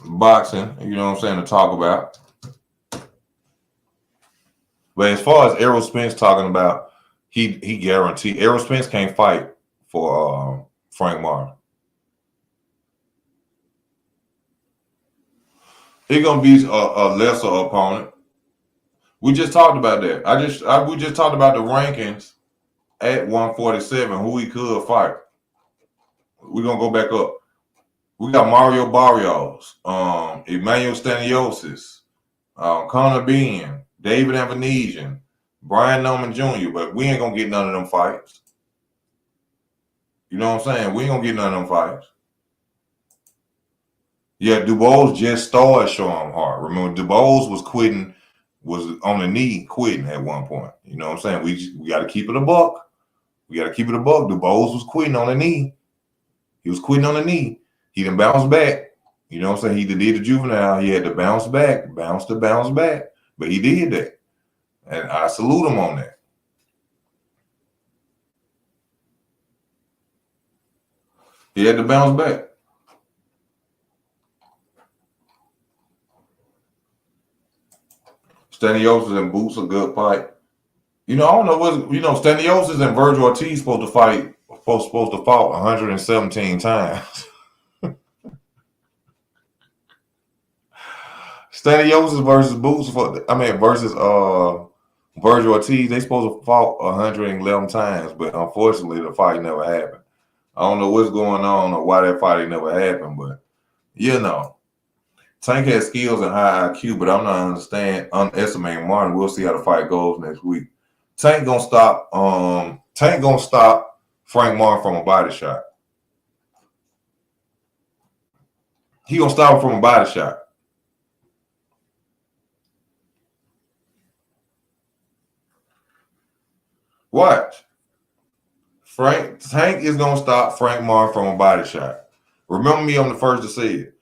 boxing, you know what I'm saying, to talk about. But as far as Errol Spence talking about, he guaranteed Errol Spence can't fight for Frank Martin. He's gonna be a lesser opponent. We just talked about that. We just talked about the rankings at 147, who he could fight. We're gonna go back up. We got Mario Barrios, Emmanuel Staniosis, Conor Benn, David Avanesian, Brian Norman Jr., but we ain't gonna get none of them fights. You know what I'm saying? We ain't gonna get none of them fights. Yeah, DuBois just started showing hard. Remember, DuBois was on the knee quitting at one point. You know what I'm saying? We got to keep it a buck. DuBois was quitting on the knee. He was quitting on the knee. He didn't bounce back. You know what I'm saying? He did the juvenile. He had to bounce back. But he did that. And I salute him on that. He had to bounce back. Staniosis and Boots a good fight. I don't know Staniosis and Virgil Ortiz supposed to fight 117 times. Staniosis versus versus Virgil Ortiz, they supposed to fought 111 times, but unfortunately the fight never happened. I don't know what's going on or why that fight never happened, but Tank has skills and high IQ, but I'm not underestimating Martin. We'll see how the fight goes next week. Tank gonna stop Frank Martin from a body shot. He gonna stop him from a body shot. Watch. Tank is gonna stop Frank Martin from a body shot. Remember me, I'm the first to say it.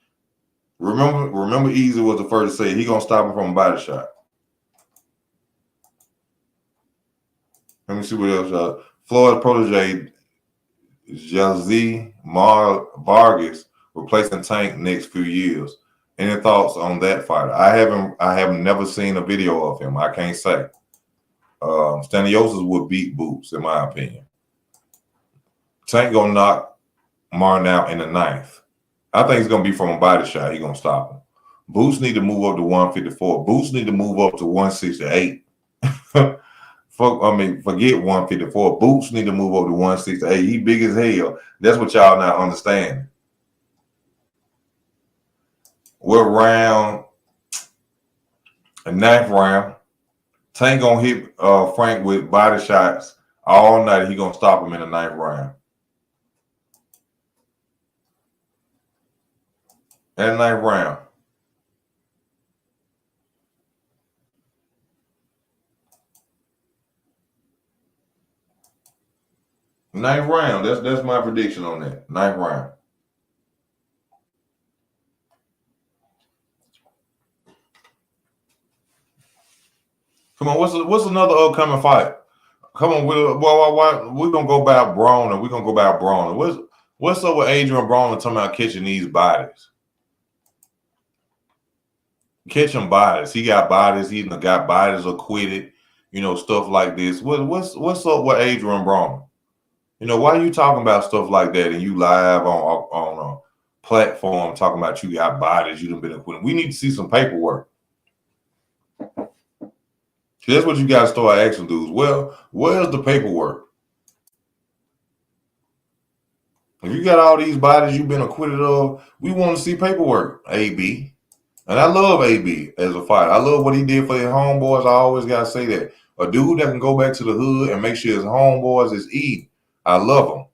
Remember Easy was the first to say it. He gonna stop him from a body shot. Let me see what else. Floyd's protege, Jazzy Vargas, replacing Tank next few years. Any thoughts on that fighter? I have never seen a video of him. I can't say. Staniosis would beat Boots, in my opinion. Tank gonna knock Martin out in the ninth. I think it's gonna be from a body shot. He's gonna stop him. Boots need to move up to 154. Boots need to move up to 168. Forget 154. Boots need to move up to 168. He big as hell. That's what y'all not understand. What round? A ninth round. Tank gonna hit Frank with body shots all night. He gonna stop him in the ninth round. In the ninth round. Ninth round. That's my prediction on that. Ninth round. Come on, what's another upcoming fight? Come on, we're gonna go by Braun and we're gonna go by Braun. What's up with Adrian Braun talking about catching these bodies? Catching bodies. He got bodies, he got bodies acquitted, stuff like this. What's up with Adrian Braun? Why are you talking about stuff like that and you live on a platform talking about you got bodies, you done been acquitted? We need to see some paperwork. That's what you got to start asking dudes. Well, where's the paperwork? If you got all these bodies you've been acquitted of, we want to see paperwork, AB. And I love AB as a fighter. I love what he did for his homeboys. I always got to say that. A dude that can go back to the hood and make sure his homeboys is eating. I love him.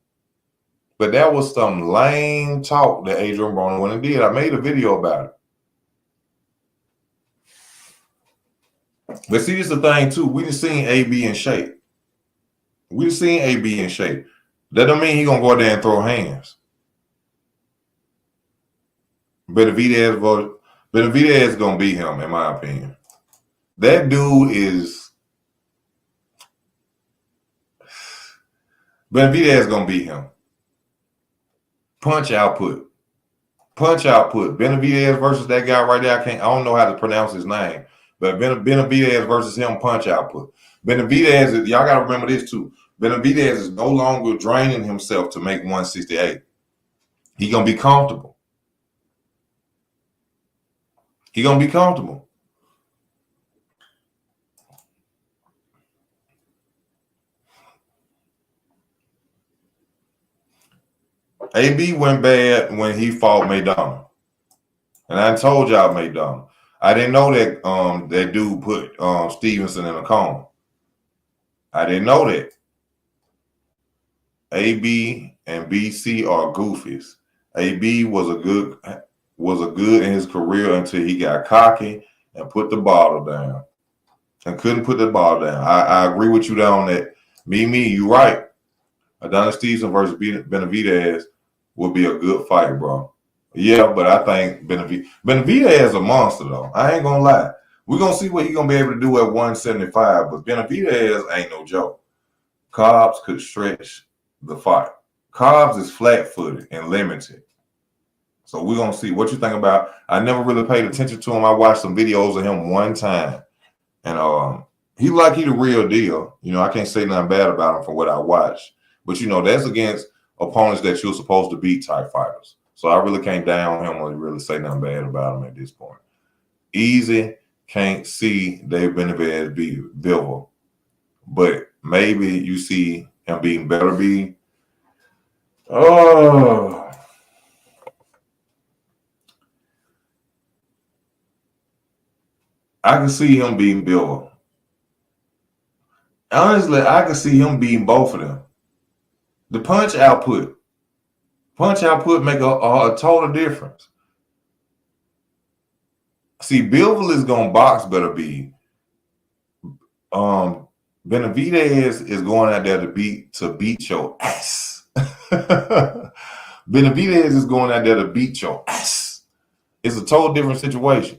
But that was some lame talk that Adrian Braun went and did. I made a video about it. But see, this is the thing, too. We just seen AB in shape. We just seen AB in shape. That don't mean he going to go out there and throw hands. Benavidez is going to beat him, in my opinion. That dude is... Benavidez is going to beat him. Punch output. Benavidez versus that guy right there. I don't know how to pronounce his name. But Benavidez versus him, punch output. Benavidez, y'all got to remember this too. Benavidez is no longer draining himself to make 168. He's going to be comfortable. AB went bad when he fought Maidana. And I told y'all Maidana. I didn't know that that dude put Stevenson in a coma. I didn't know that. AB and BC are goofies. AB was a good in his career until he got cocky and put the bottle down. And couldn't put the bottle down. I agree with you on that. You right. Adonis Stevenson versus Benavidez would be a good fight, bro. Yeah, but I think Benavidez is a monster, though. I ain't gonna lie. We're gonna see what he's gonna be able to do at 175, but Benavidez ain't no joke. Cobbs could stretch the fight. Cobbs is flat-footed and limited. So we're gonna see what you think about. I never really paid attention to him. I watched some videos of him one time, and he the real deal. I can't say nothing bad about him for what I watched. But that's against opponents that you're supposed to beat type fighters. So I really can't down him or really say nothing bad about him at this point. Easy can't see Dave Benavidez beat Bivol, but maybe you see him beating Beterbiev. Oh, I can see him beating Bivol. Honestly, I can see him beating both of them. The punch output make a total difference. See, Bivol is gonna box Beterbiev. Benavidez is going out there to beat your ass. Benavidez is going out there to beat your ass. It's a total different situation.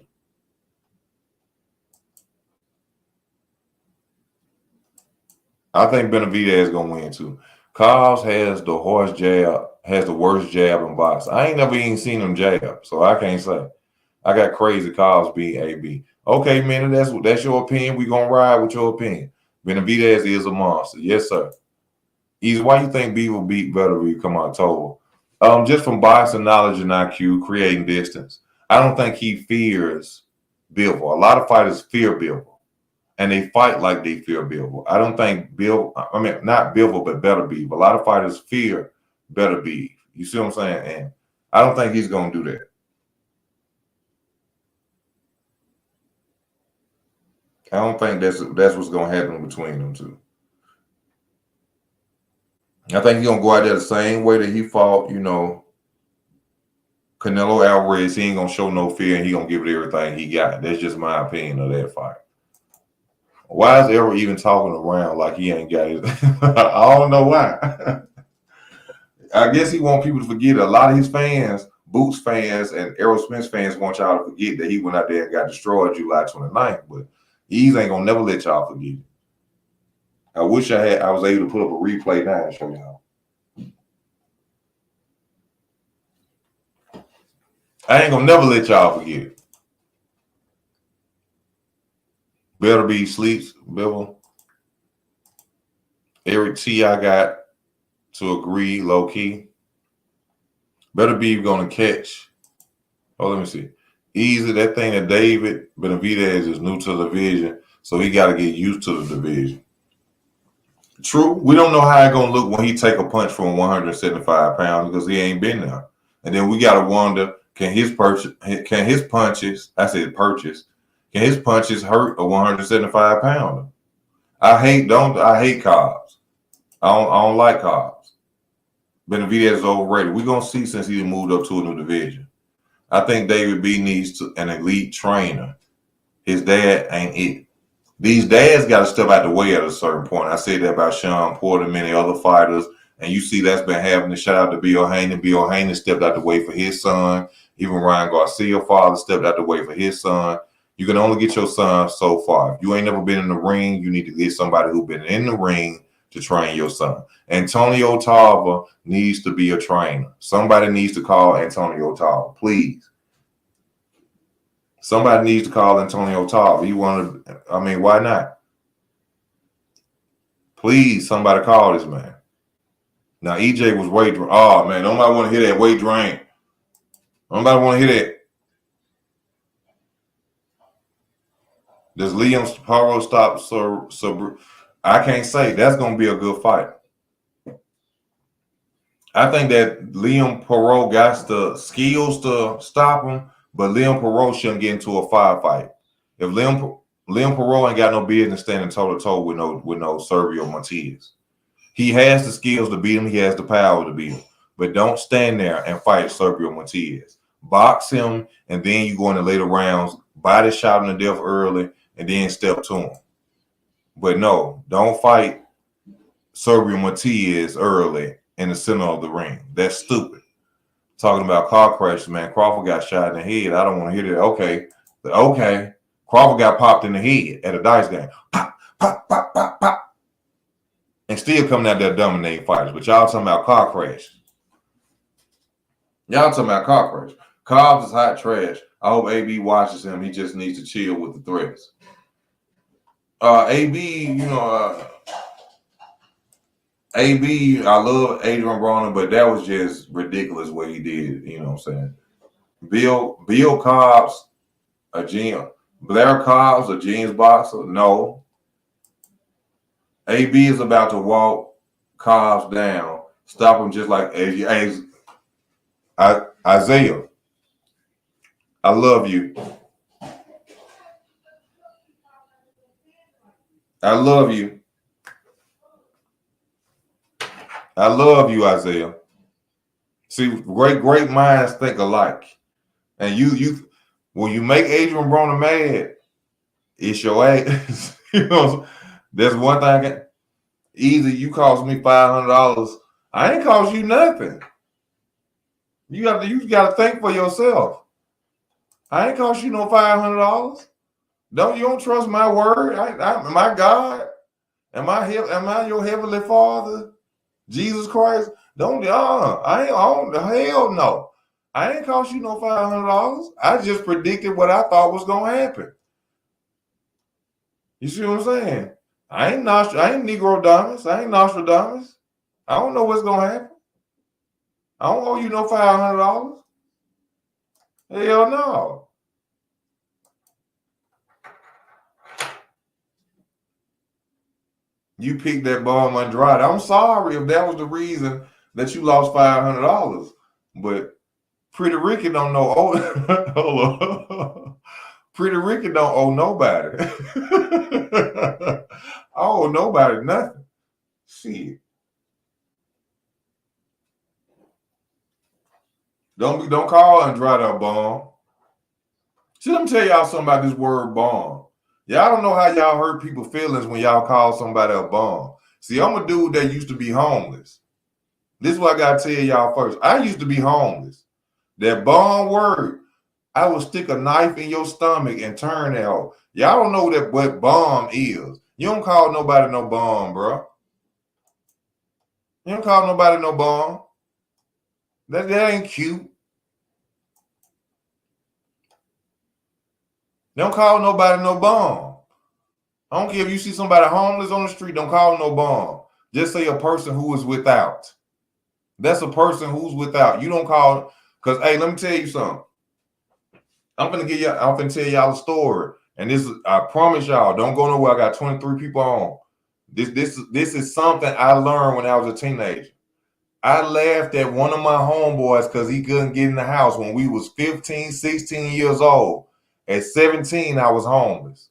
I think Benavidez is gonna win too. Cobbs has the worst jab in boxing. I ain't never even seen him jab, so I can't say. I got crazy Cobbs beat AB. Okay, man, that's your opinion. We gonna ride with your opinion. Benavidez is a monster. Yes, sir. Why you think B will beat Beterbiev? Come on, total. Just from boxing knowledge and IQ, creating distance. I don't think he fears Bivol. A lot of fighters fear Bivol, and they fight like they fear Bivol. I don't think not Bivol, but Better Beef. A lot of fighters fear Better Beef. You see what I'm saying? And I don't think he's going to do that. I don't think that's what's going to happen between them two. I think he's going to go out there the same way that he fought, Canelo Alvarez. He ain't going to show no fear, and he going to give it everything he got. That's just my opinion of that fight. Why is Errol even talking around like he ain't got it? I don't know why. I guess he wants people to forget. A lot of his fans, Boots fans and Errol Spence fans, want y'all to forget that he went out there and got destroyed July 29th. But he's ain't gonna never let y'all forget it. I wish I was able to put up a replay now and show y'all. I ain't gonna never let y'all forget it. Better Be sleeps, Bill. Eric T, I got to agree, low key. Better Be gonna catch. Oh, let me see. Easy, that thing that David Benavidez is new to the division, so he got to get used to the division. True, we don't know how it's gonna look when he take a punch from 175 pounds because he ain't been there. And then we gotta wonder, can his punches? I said purchase. Can his punches hurt a 175 pounder? I hate Cobbs. I don't like Cobbs. Benavidez is overrated. We're gonna see since he moved up to a new division. I think David B needs an elite trainer. His dad ain't it. These dads got to step out the way at a certain point. I said that about Sean Porter and many other fighters, and you see that's been happening. Shout out to Bill Haney. Bill Haney stepped out the way for his son. Even Ryan Garcia, father, stepped out the way for his son. You can only get your son so far. If you ain't never been in the ring, you need to get somebody who's been in the ring to train your son. Antonio Tarver needs to be a trainer. Somebody needs to call Antonio Tarver, please. Somebody needs to call Antonio Tarver. Why not? Please, somebody call this man. Now, EJ was weight drain. Oh, man, nobody want to hear that weight drain. Nobody want to hear that. Does Liam Paro stop? So I can't say. That's going to be a good fight. I think that Liam Paro got the skills to stop him, but Liam Paro shouldn't get into a firefight. If Liam Paro ain't got no business standing toe to toe with no Sergio Martinez. He has the skills to beat him. He has the power to beat him. But don't stand there and fight Sergio Martinez. Box him, and then you go in the later rounds, body shot him to death early, and then step to him. But no, don't fight Sergio Martinez early in the center of the ring. That's stupid. Talking about car crashes, man. Crawford got shot in the head. I don't want to hear that. Okay. Crawford got popped in the head at a dice game. Pop, pop, pop, pop, pop. And still coming out there dominating fighters. But y'all talking about car crash. Cobbs is hot trash. I hope AB watches him. He just needs to chill with the threats. AB, AB, I love Adrian Broner, but that was just ridiculous what he did. You know what I'm saying? Bill Cobbs, Blair Cobbs, a jeans boxer? No. AB is about to walk Cobbs down, stop him just like Isaiah. I love you. I love you. I love you, Isaiah. See, great minds think alike. And you when you make Adrian Broner mad, it's your ass. That's one thing. Either you cost me $500, I ain't cost you nothing. You got to think for yourself. I ain't cost you no $500. You don't trust my word? My God? Am I your heavenly Father? Jesus Christ? Hell no. I ain't cost you no $500. I just predicted what I thought was gonna happen. You see what I'm saying? I ain't Negro Damas. I ain't Nostradamus. I don't know what's gonna happen. I don't owe you no $500. Hell no. You picked that bum undried. I'm sorry if that was the reason that you lost $500. But Pretty Ricky don't know. Oh, hold on. Pretty Ricky don't owe nobody. I owe nobody nothing. Shit. Don't call and dry that bomb. See, let me tell y'all something about this word bomb. Y'all don't know how y'all hurt people's feelings when y'all call somebody a bomb. See, I'm a dude that used to be homeless. This is what I gotta tell y'all first. I used to be homeless. That bomb word, I would stick a knife in your stomach and turn that hole. Y'all don't know what bomb is. You don't call nobody no bomb, bro. You don't call nobody no bomb. That ain't cute. Don't call nobody no bomb. I don't care if you see somebody homeless on the street, don't call them no bomb. Just say a person who is without. That's a person who's without. You don't call, because hey, let me tell you something. I'm gonna tell y'all a story. And this is, I promise y'all, don't go nowhere. I got 23 people on. This is something I learned when I was a teenager. I laughed at one of my homeboys because he couldn't get in the house when we was 15, 16 years old. At 17, I was homeless.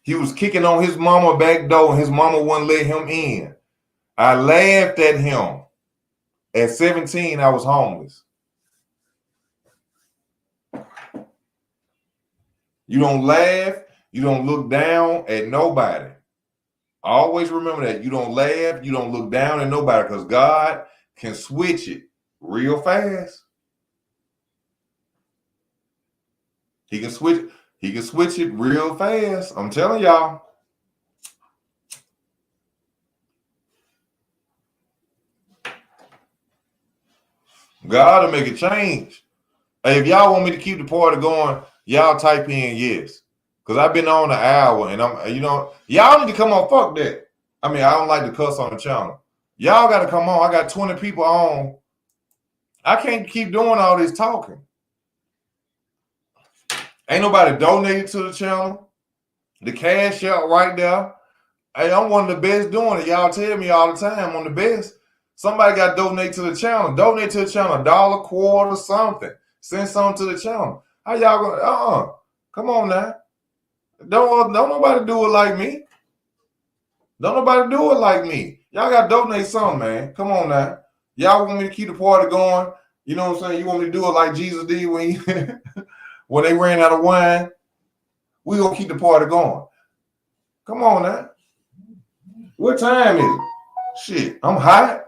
He was kicking on his mama back door and his mama wouldn't let him in. I laughed at him. At 17, I was homeless. You don't laugh, you don't look down at nobody. Always remember that. You don't laugh, you don't look down at nobody, because God can switch it real fast. He can switch it real fast. I'm telling y'all. God will make a change. Hey, if y'all want me to keep the party going, y'all type in yes. Because I've been on an hour and y'all need to come on. Fuck that. I mean, I don't like to cuss on the channel. Y'all got to come on. I got 20 people on. I can't keep doing all this talking. Ain't nobody donated to the channel. The cash out right there. Hey, I'm one of the best doing it. Y'all tell me all the time I'm the best. Somebody got to donate to the channel. Donate to the channel, $1, quarter, something. Send something to the channel. How y'all gonna? Come on now. Don't nobody do it like me. Don't nobody do it like me. Y'all got to donate something, man. Come on now. Y'all want me to keep the party going? You know what I'm saying? You want me to do it like Jesus did when when they ran out of wine? We gonna keep the party going. Come on now. What time is it? Shit, I'm hot.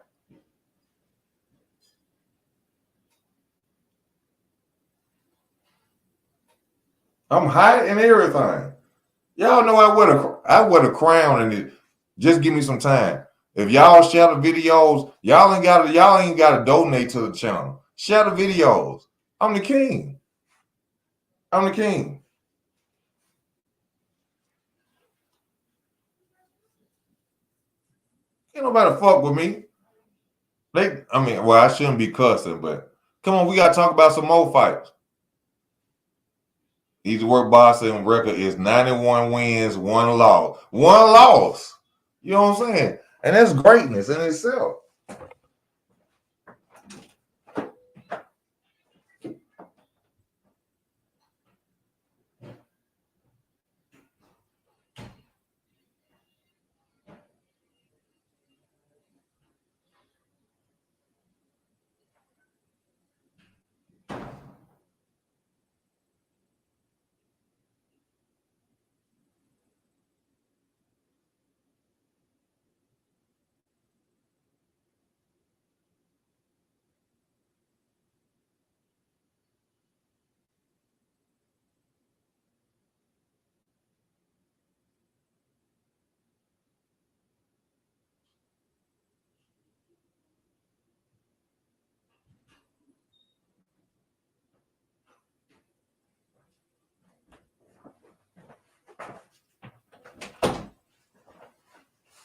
I'm hot and everything. Y'all know I wear the crown and it. Just give me some time. If y'all share the videos, y'all ain't gotta donate to the channel. Share the videos. I'm the king. I'm the king. Ain't nobody fuck with me. I shouldn't be cussing, but come on, we gotta talk about some more fights. Easy Work Boxing record is 91 wins, 1 loss. 1 loss. You know what I'm saying? And that's greatness in itself.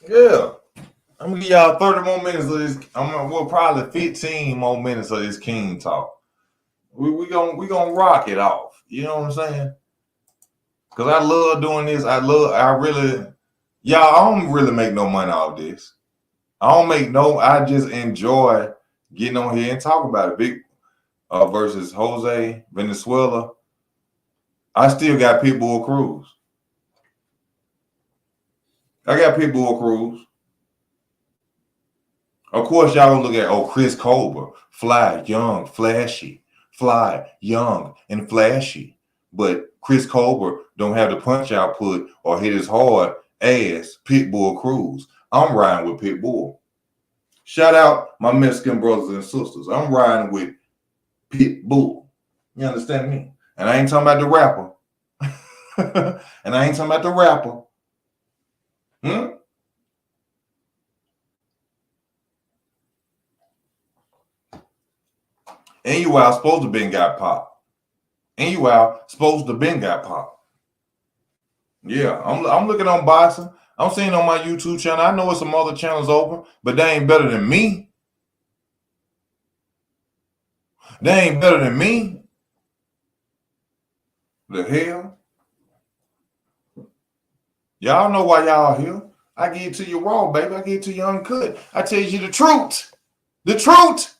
Yeah. I'm gonna give y'all 30 more minutes of this. Well, probably 15 more minutes of this King talk. We gonna rock it off. You know what I'm saying? Cause I love doing this. I don't really make no money off this. I just enjoy getting on here and talk about it. Big versus Jose Venezuela. I still got Pitbull Cruz. I got Pitbull Cruz. Of course, y'all gonna look at Chris Colbert, fly, young, flashy, fly, young, and flashy. But Chris Colbert don't have the punch output or hit as hard as Pitbull Cruz. I'm riding with Pitbull. Shout out my Mexican brothers and sisters. I'm riding with Pitbull. You understand me? And I ain't talking about the rapper. And I ain't talking about the rapper. And you out supposed to been got popped. And you out supposed to been got popped. Yeah, I'm looking on boxing. I'm seeing on my YouTube channel. I know it's some other channels open, but they ain't better than me. They ain't better than me. The hell? Y'all know why y'all here. I give it to you raw, baby. I give it to you uncut. I tell you the truth. The truth.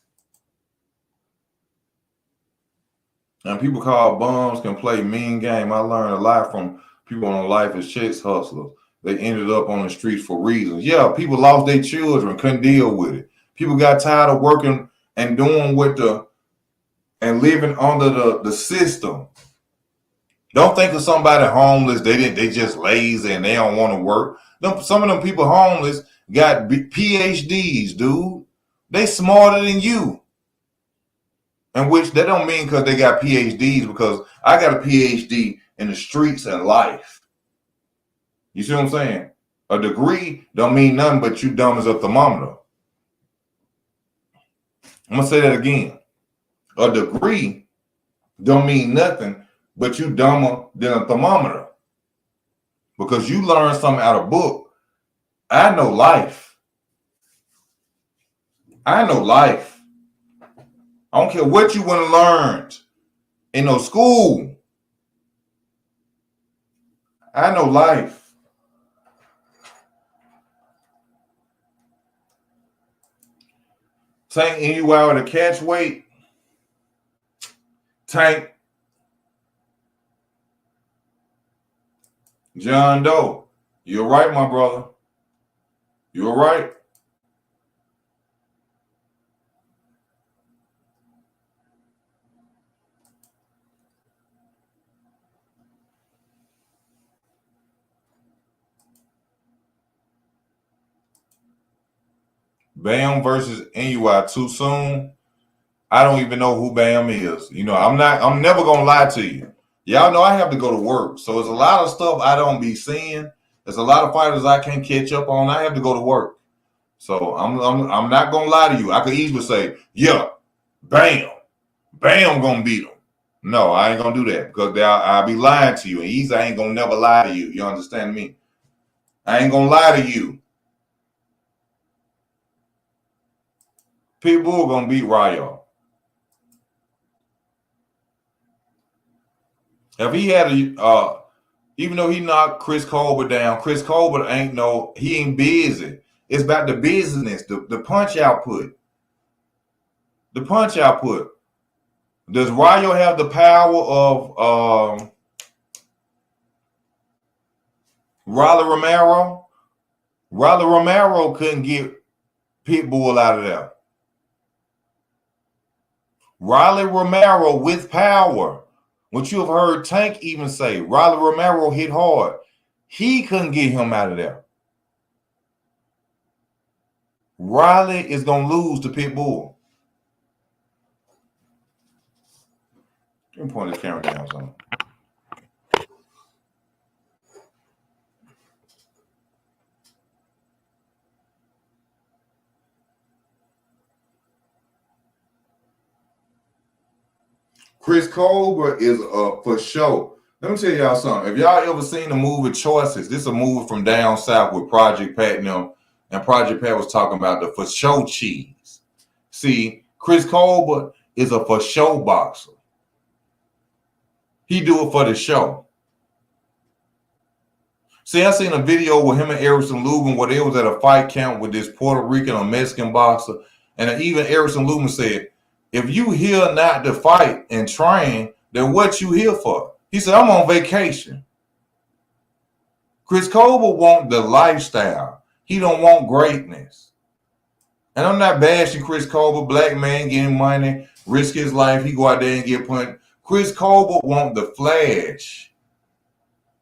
And people call bums can play mean game. I learned a lot from people on Life as Chicks Hustlers. They ended up on the streets for reasons. Yeah, people lost their children, couldn't deal with it. People got tired of working and doing and living under the system. Don't think of somebody homeless. They just lazy and they don't want to work. Some of them people homeless got PhDs, dude. They smarter than you. And which that don't mean because they got PhDs, because I got a PhD in the streets and life. You see what I'm saying? A degree don't mean nothing but you dumb as a thermometer. I'm gonna say that again. A degree don't mean nothing but you dumber than a thermometer. Because you learn something out of a book. I know life. I know life. I don't care what you want to learn in no school. I know life. Tank anywhere to catch weight. Tank. John Doe. You're right, my brother. You're right. Bam versus NUI too soon. I don't even know who Bam is. You know, I'm never gonna lie to you. Y'all know I have to go to work. So there's a lot of stuff I don't be seeing. There's a lot of fighters I can't catch up on. I have to go to work. So I'm not gonna lie to you. I could easily say, yeah, Bam gonna beat him. No, I ain't gonna do that because I'll be lying to you. And Easy ain't gonna never lie to you. You understand me? I ain't gonna lie to you. Pitbull gonna beat Rayo. If he had even though he knocked Chris Colbert down, Chris Colbert he ain't busy. It's about the business, the punch output. The punch output. Does Rayo have the power of Rolly Romero? Rolly Romero couldn't get Pitbull out of there. Rolly Romero with power. What you have heard Tank even say, Rolly Romero hit hard. He couldn't get him out of there. Rolly is going to lose to Pitbull. Let me point this camera down something. Chris Colbert is for sure. Let me tell y'all something. If y'all ever seen the movie Choices, this is a movie from down south with Project Pat and them. And Project Pat was talking about the for show cheese. See, Chris Colbert is a for show boxer. He do it for the show. See, I seen a video with him and Errol Lubin where they was at a fight camp with this Puerto Rican or Mexican boxer. And even Errol Lubin said, if you here not to fight and train, then what you here for? He said, I'm on vacation. Chris Colbert want the lifestyle. He don't want greatness. And I'm not bashing Chris Colbert, black man getting money, risk his life. He go out there and get punched. Chris Colbert want the flash.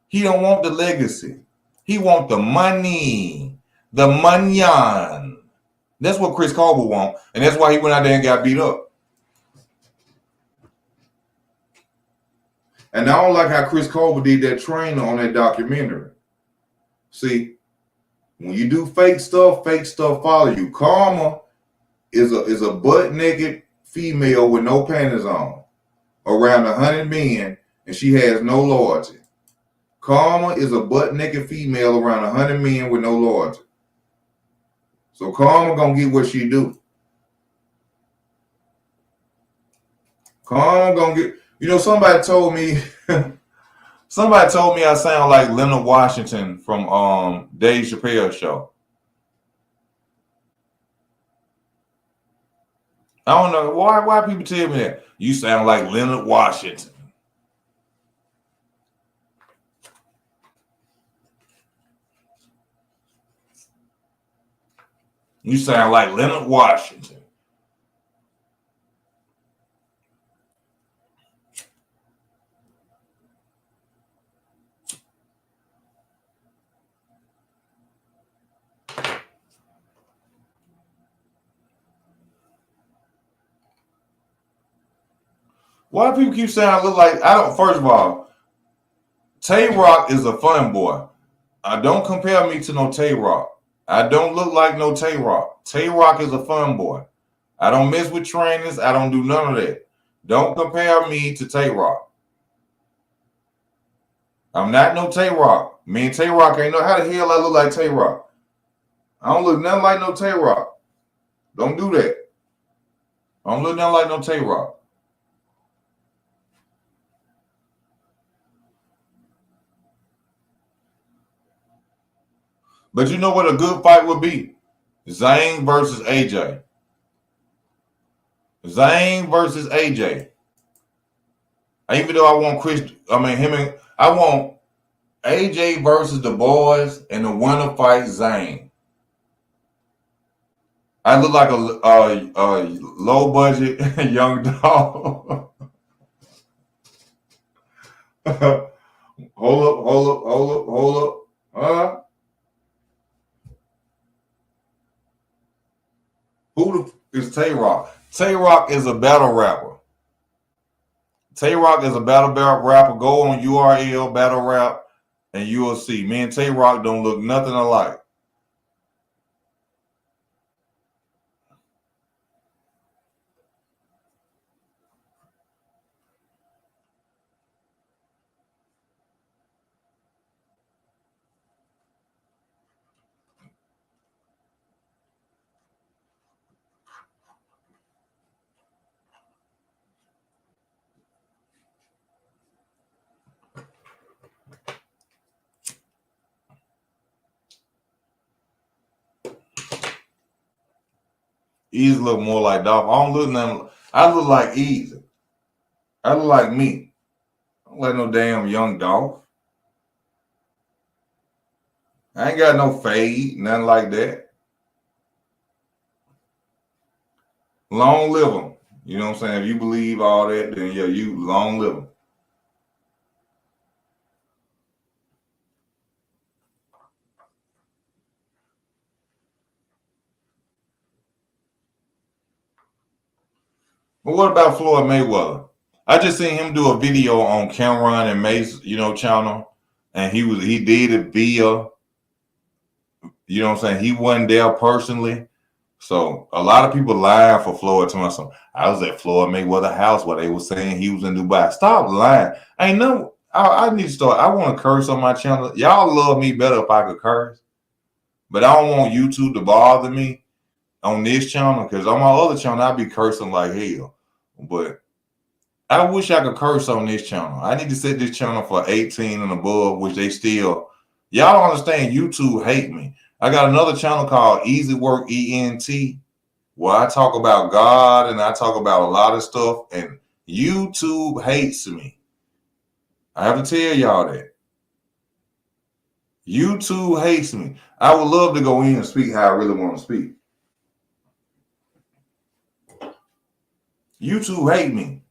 He don't want the legacy. He want the money, the manyan. That's what Chris Colbert want, and that's why he went out there and got beat up. And I don't like how Chris Colbert did that trainer on that documentary. See, when you do fake stuff follow you. Karma is a butt naked female with no panties on, around 100 men, and she has no loyalty. Karma is a butt naked female around 100 men with no loyalty. So Karma gonna get what she do. Karma gonna get. You know, somebody told me I sound like Leonard Washington from Dave Chappelle's show. I don't know why people tell me that. You sound like Leonard Washington. You sound like Leonard Washington. Why do people keep saying I look like I don't? First of all, Tay Rock is a fun boy. Don't compare me to no Tay Rock. I don't look like no Tay Rock. Tay Rock is a fun boy. I don't mess with trainers. I don't do none of that. Don't compare me to Tay Rock. I'm not no Tay Rock. Me and Tay Rock ain't know how the hell I look like Tay Rock. I don't look nothing like no Tay Rock. Don't do that. I don't look nothing like no Tay Rock. But you know what a good fight would be? Zane versus AJ. Zane versus AJ. Even though I want I want AJ versus the boys and the winner fight Zane. I look like a low budget young dog. Hold up. Who is Tay Rock? Tay Rock is a battle rapper. Tay Rock is a battle rapper. Go on URL battle rap and you will see. Me and Tay Rock don't look nothing alike. Easy look more like Dolph. I don't look nothing. I look like Easy. I look like me. I don't like no damn young Dolph. I ain't got no fade, nothing like that. Long live them. You know what I'm saying? If you believe all that, then yeah, you long live them. But what about Floyd Mayweather? I just seen him do a video on Cameron and Mace, channel, and he did it via, you know what I'm saying? He wasn't there personally. So a lot of people lying for Floyd to myself. I was at Floyd Mayweather house where they were saying he was in Dubai. Stop lying. Ain't no. I need to start. I want to curse on my channel. Y'all love me better if I could curse. But I don't want YouTube to bother me on this channel, because on my other channel, I be cursing like hell. But I wish I could curse on this channel. I need to set this channel for 18 and above, which they still, y'all don't understand, YouTube hate me. I got another channel called Easy Work ENT, where I talk about God and I talk about a lot of stuff, and YouTube hates me. I have to tell y'all that. YouTube hates me. I would love to go in and speak how I really want to speak. YouTube hate me.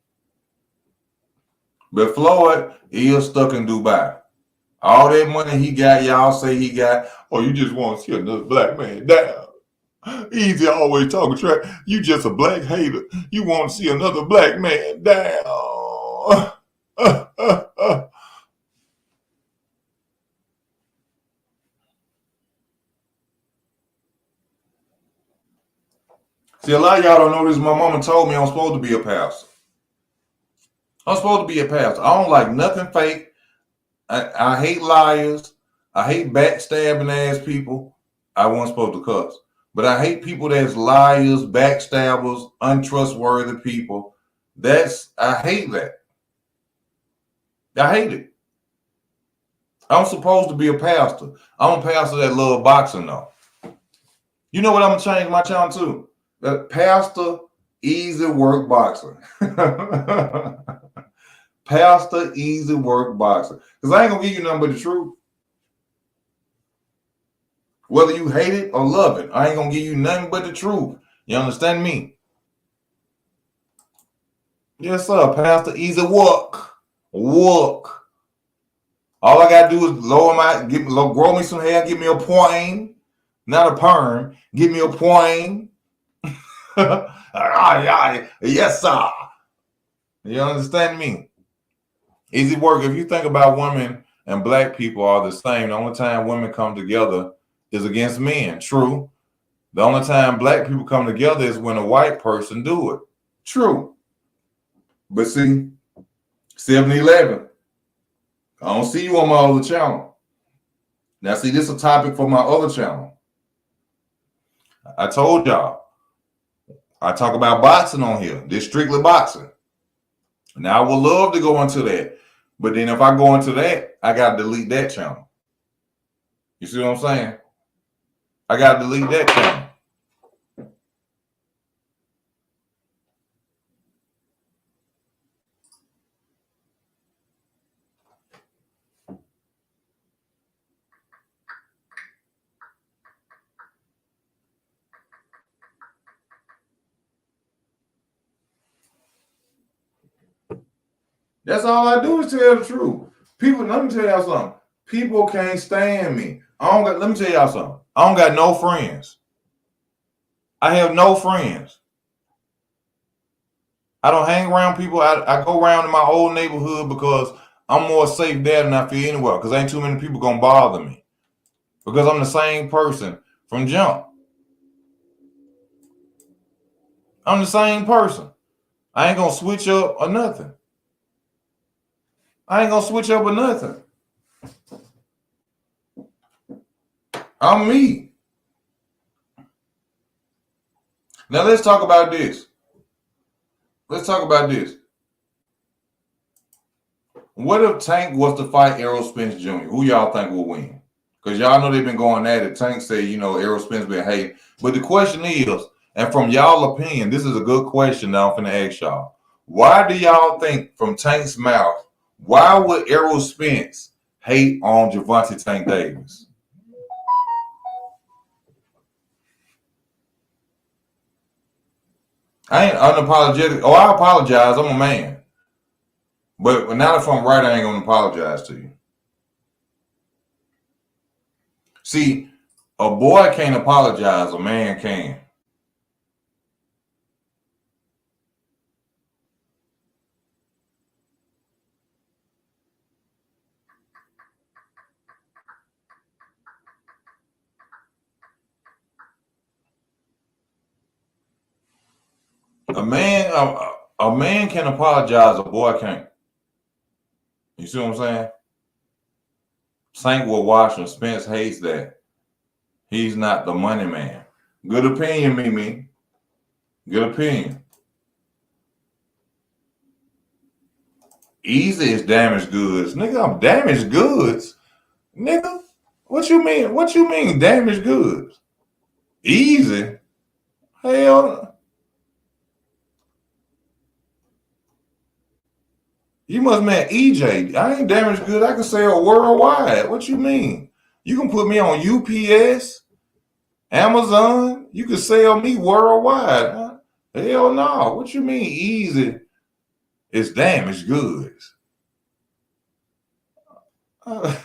But Floyd is stuck in Dubai. All that money he got, y'all say he got. Oh, you just want to see another black man down. Easy always talking trash. You just a black hater. You want to see another black man down. See, a lot of y'all don't know this. My mama told me I'm supposed to be a pastor. I'm supposed to be a pastor. I don't like nothing fake. I hate liars. I hate backstabbing ass people. I wasn't supposed to cuss. But I hate people that's liars, backstabbers, untrustworthy people. I hate that. I hate it. I'm supposed to be a pastor. I'm a pastor that love boxing though. You know what I'm gonna change my channel to? That Pastor Easy Work Boxer. Pastor Easy Work Boxer. Because I ain't gonna give you nothing but the truth. Whether you hate it or love it, I ain't gonna give you nothing but the truth. You understand me? Yes, sir. Pastor Easy Work. Work. All I gotta do is grow me some hair, give me a poing, not a perm. Give me a poing. Yes, sir. You understand me? Easy work. If you think about women and black people are the same, the only time women come together is against men. True. The only time black people come together is when a white person do it. True. But see, 7-Eleven, I don't see you on my other channel. Now, see, this is a topic for my other channel. I told y'all, I talk about boxing on here. This strictly boxing. Now, I would love to go into that. But then if I go into that, I got to delete that channel. You see what I'm saying? I got to delete that channel. That's all I do is tell the truth. People, let me tell y'all something. People can't stand me. Let me tell y'all something. I don't got no friends. I have no friends. I don't hang around people. I go around in my old neighborhood because I'm more safe there than I feel anywhere, because ain't too many people gonna bother me. Because I'm the same person from jump. I'm the same person. I ain't gonna switch up or nothing. I ain't gonna switch up or nothing. I'm me. Now let's talk about this. Let's talk about this. What if Tank was to fight Errol Spence Jr.? Who y'all think will win? Because y'all know they've been going at it. Tank said, Errol Spence been hating. But the question is, and from y'all opinion, this is a good question that I'm finna ask y'all. Why do y'all think, from Tank's mouth, why would Errol Spence hate on Gervonta Tank Davis? I ain't unapologetic. Oh, I apologize. I'm a man. But now if I'm right, I ain't gonna apologize to you. See, a boy can't apologize. A man can. A man can apologize. A boy can't. You see what I'm saying? Tank will watch, and Spence hates that. He's not the money man. Good opinion, Mimi. Good opinion. Easy is damaged goods. Nigga, I'm damaged goods. Nigga, what you mean? What you mean damaged goods? Easy? Hell, you must mean EJ. I ain't damaged goods. I can sell worldwide. What you mean? You can put me on UPS, Amazon. You can sell me worldwide. Huh? Hell no. What you mean easy is damaged goods? I'm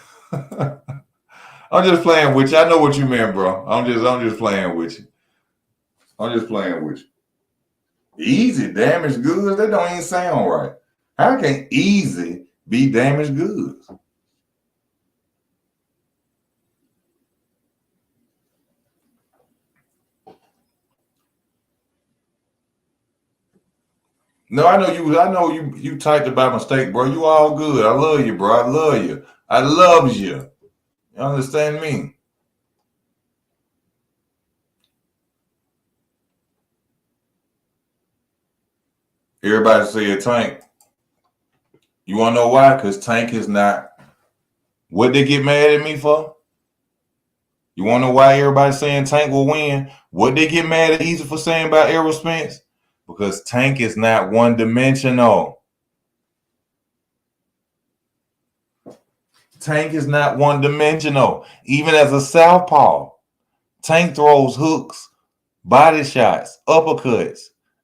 just playing with you. I know what you meant, bro. I'm just playing with you. I'm just playing with you. Easy, damaged goods? That don't even sound right. How can easy be damaged goods? No, I know you typed it by mistake, bro. You all good. I love you, bro. I love you. I love you. You understand me? Everybody say a Tank. You wanna know why? Because Tank is not what they get mad at me for. You wanna know why everybody's saying Tank will win? What they get mad at Easy for saying about Errol Spence? Because Tank is not one dimensional. Tank is not one dimensional. Even as a southpaw, Tank throws hooks, body shots, uppercuts.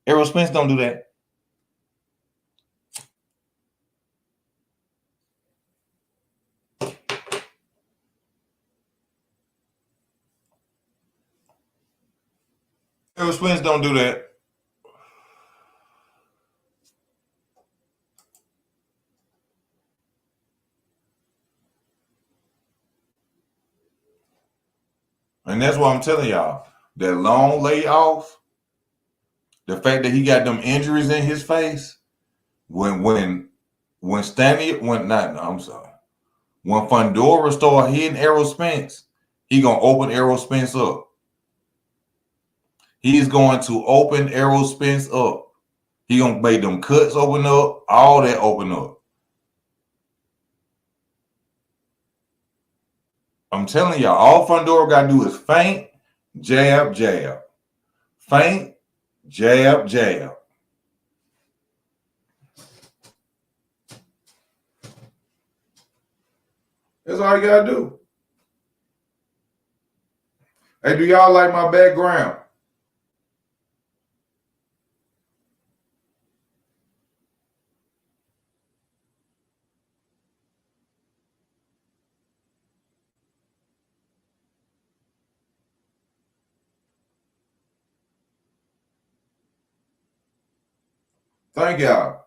Errol Spence don't do that. Errol Spence don't do that. And that's why I'm telling y'all, that long layoff, the fact that he got them injuries in his face, when Stanley when not no, I'm sorry. When Fundora start hitting Errol Spence, he gonna open Errol Spence up. He's going to open Errol Spence up. He gonna make them cuts open up, all that open up. I'm telling y'all, all Fundora gotta do is feint, jab, jab. Feint, jab, jab. That's all you gotta do. Hey, do y'all like my background? Thank y'all.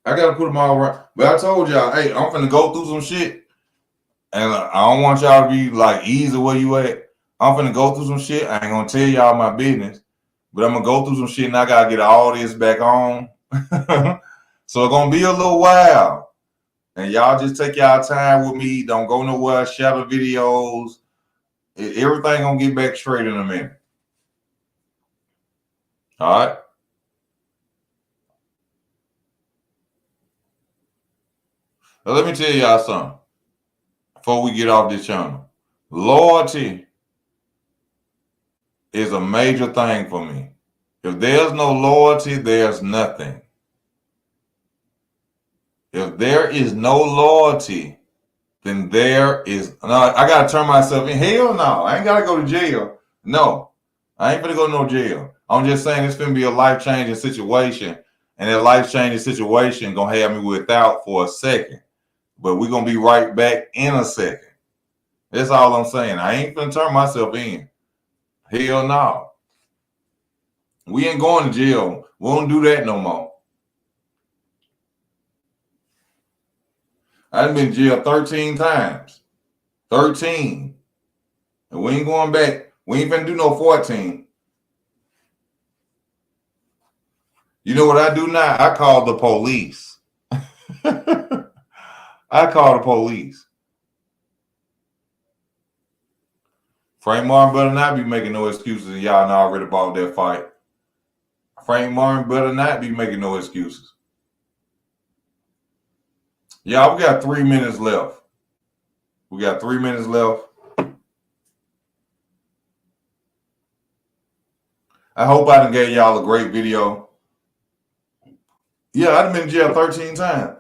I gotta put them all right. But I told y'all, hey, I'm finna go through some shit. And I don't want y'all to be like easy where you at. I'm finna go through some shit. I ain't gonna tell y'all my business. But I'm gonna go through some shit and I gotta get all this back on. So it's gonna be a little while. And y'all just take y'all time with me. Don't go nowhere. Share the videos. Everything gonna get back straight in a minute. All right. Now let me tell y'all something before we get off this channel. Loyalty is a major thing for me. If there's no loyalty, there's nothing. If there is no loyalty, then there is no. I gotta turn myself in. Hell no, I ain't gotta go to jail. No, I ain't gonna go to no jail. I'm just saying it's gonna be a life changing situation, and that life changing situation gonna have me without for a second. But we're gonna be right back in a second. That's all I'm saying. I ain't gonna turn myself in. Hell no. We ain't going to jail. We won't do that no more. I've been in jail 13 times. 13. And we ain't going back. We ain't finna do no 14. You know what I do now? I call the police. I call the police. Frank Martin better not be making no excuses, and y'all know already about that fight. Frank Martin better not be making no excuses. Y'all, we got 3 minutes left. We got 3 minutes left. I hope I done gave y'all a great video. Yeah, I've been in jail 13 times.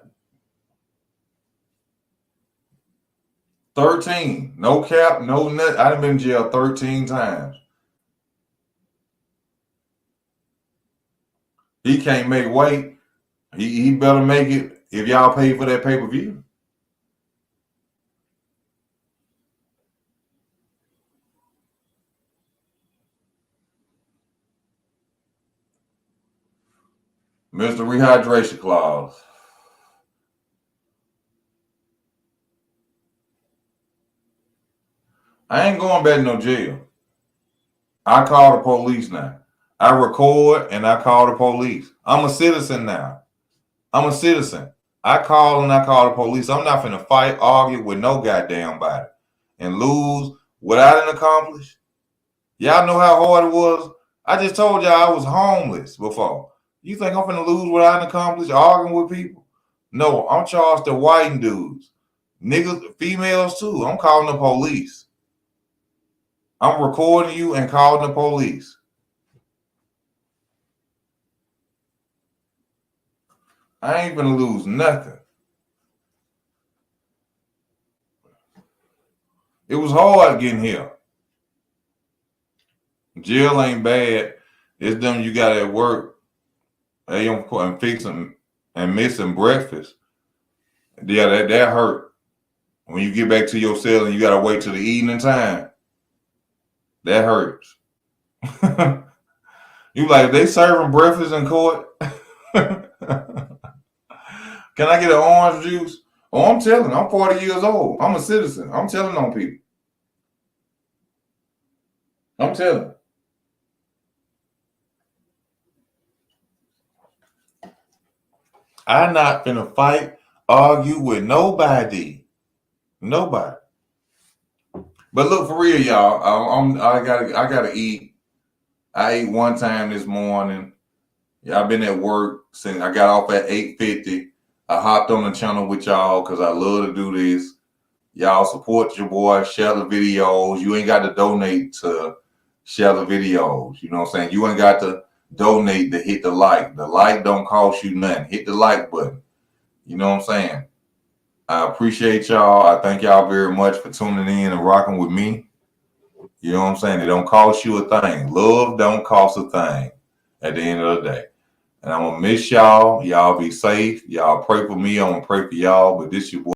13. No cap, no nut. I done been in jail 13 times. He can't make weight. He better make it if y'all pay for that pay-per-view. Mr. Rehydration Clause. I ain't going back to no jail. I call the police now. I record and I call the police. I'm a citizen now. I'm a citizen. I call and I call the police. I'm not finna fight, argue with no goddamn body and lose without an accomplish. Y'all know how hard it was. I just told y'all I was homeless before. You think I'm finna lose without an accomplish, arguing with people? No, I'm charged to white dudes. Niggas, females too. I'm calling the police. I'm recording you and calling the police. I ain't gonna lose nothing. It was hard getting here. Jail ain't bad. It's them you got at work. They and fixing and missing breakfast. Yeah, that hurt. When you get back to your cell and you gotta wait till the evening time. That hurts. You like, they serving breakfast in court? Can I get an orange juice? Oh, I'm telling. I'm 40 years old. I'm a citizen. I'm telling on people. I'm telling. I'm not finna fight, argue with nobody. Nobody. But look, for real, y'all. I gotta eat. I ate one time this morning. Yeah, I've been at work since I got off at 8:50. I hopped on the channel with y'all because I love to do this. Y'all support your boy, share the videos. You ain't got to donate to share the videos. You know what I'm saying? You ain't got to donate to hit the like. The like don't cost you nothing. Hit the like button. You know what I'm saying? I appreciate y'all. I thank y'all very much for tuning in and rocking with me. You know what I'm saying? It don't cost you a thing. Love don't cost a thing at the end of the day. And I'm going to miss y'all. Y'all be safe. Y'all pray for me. I'm going to pray for y'all. But this your boy.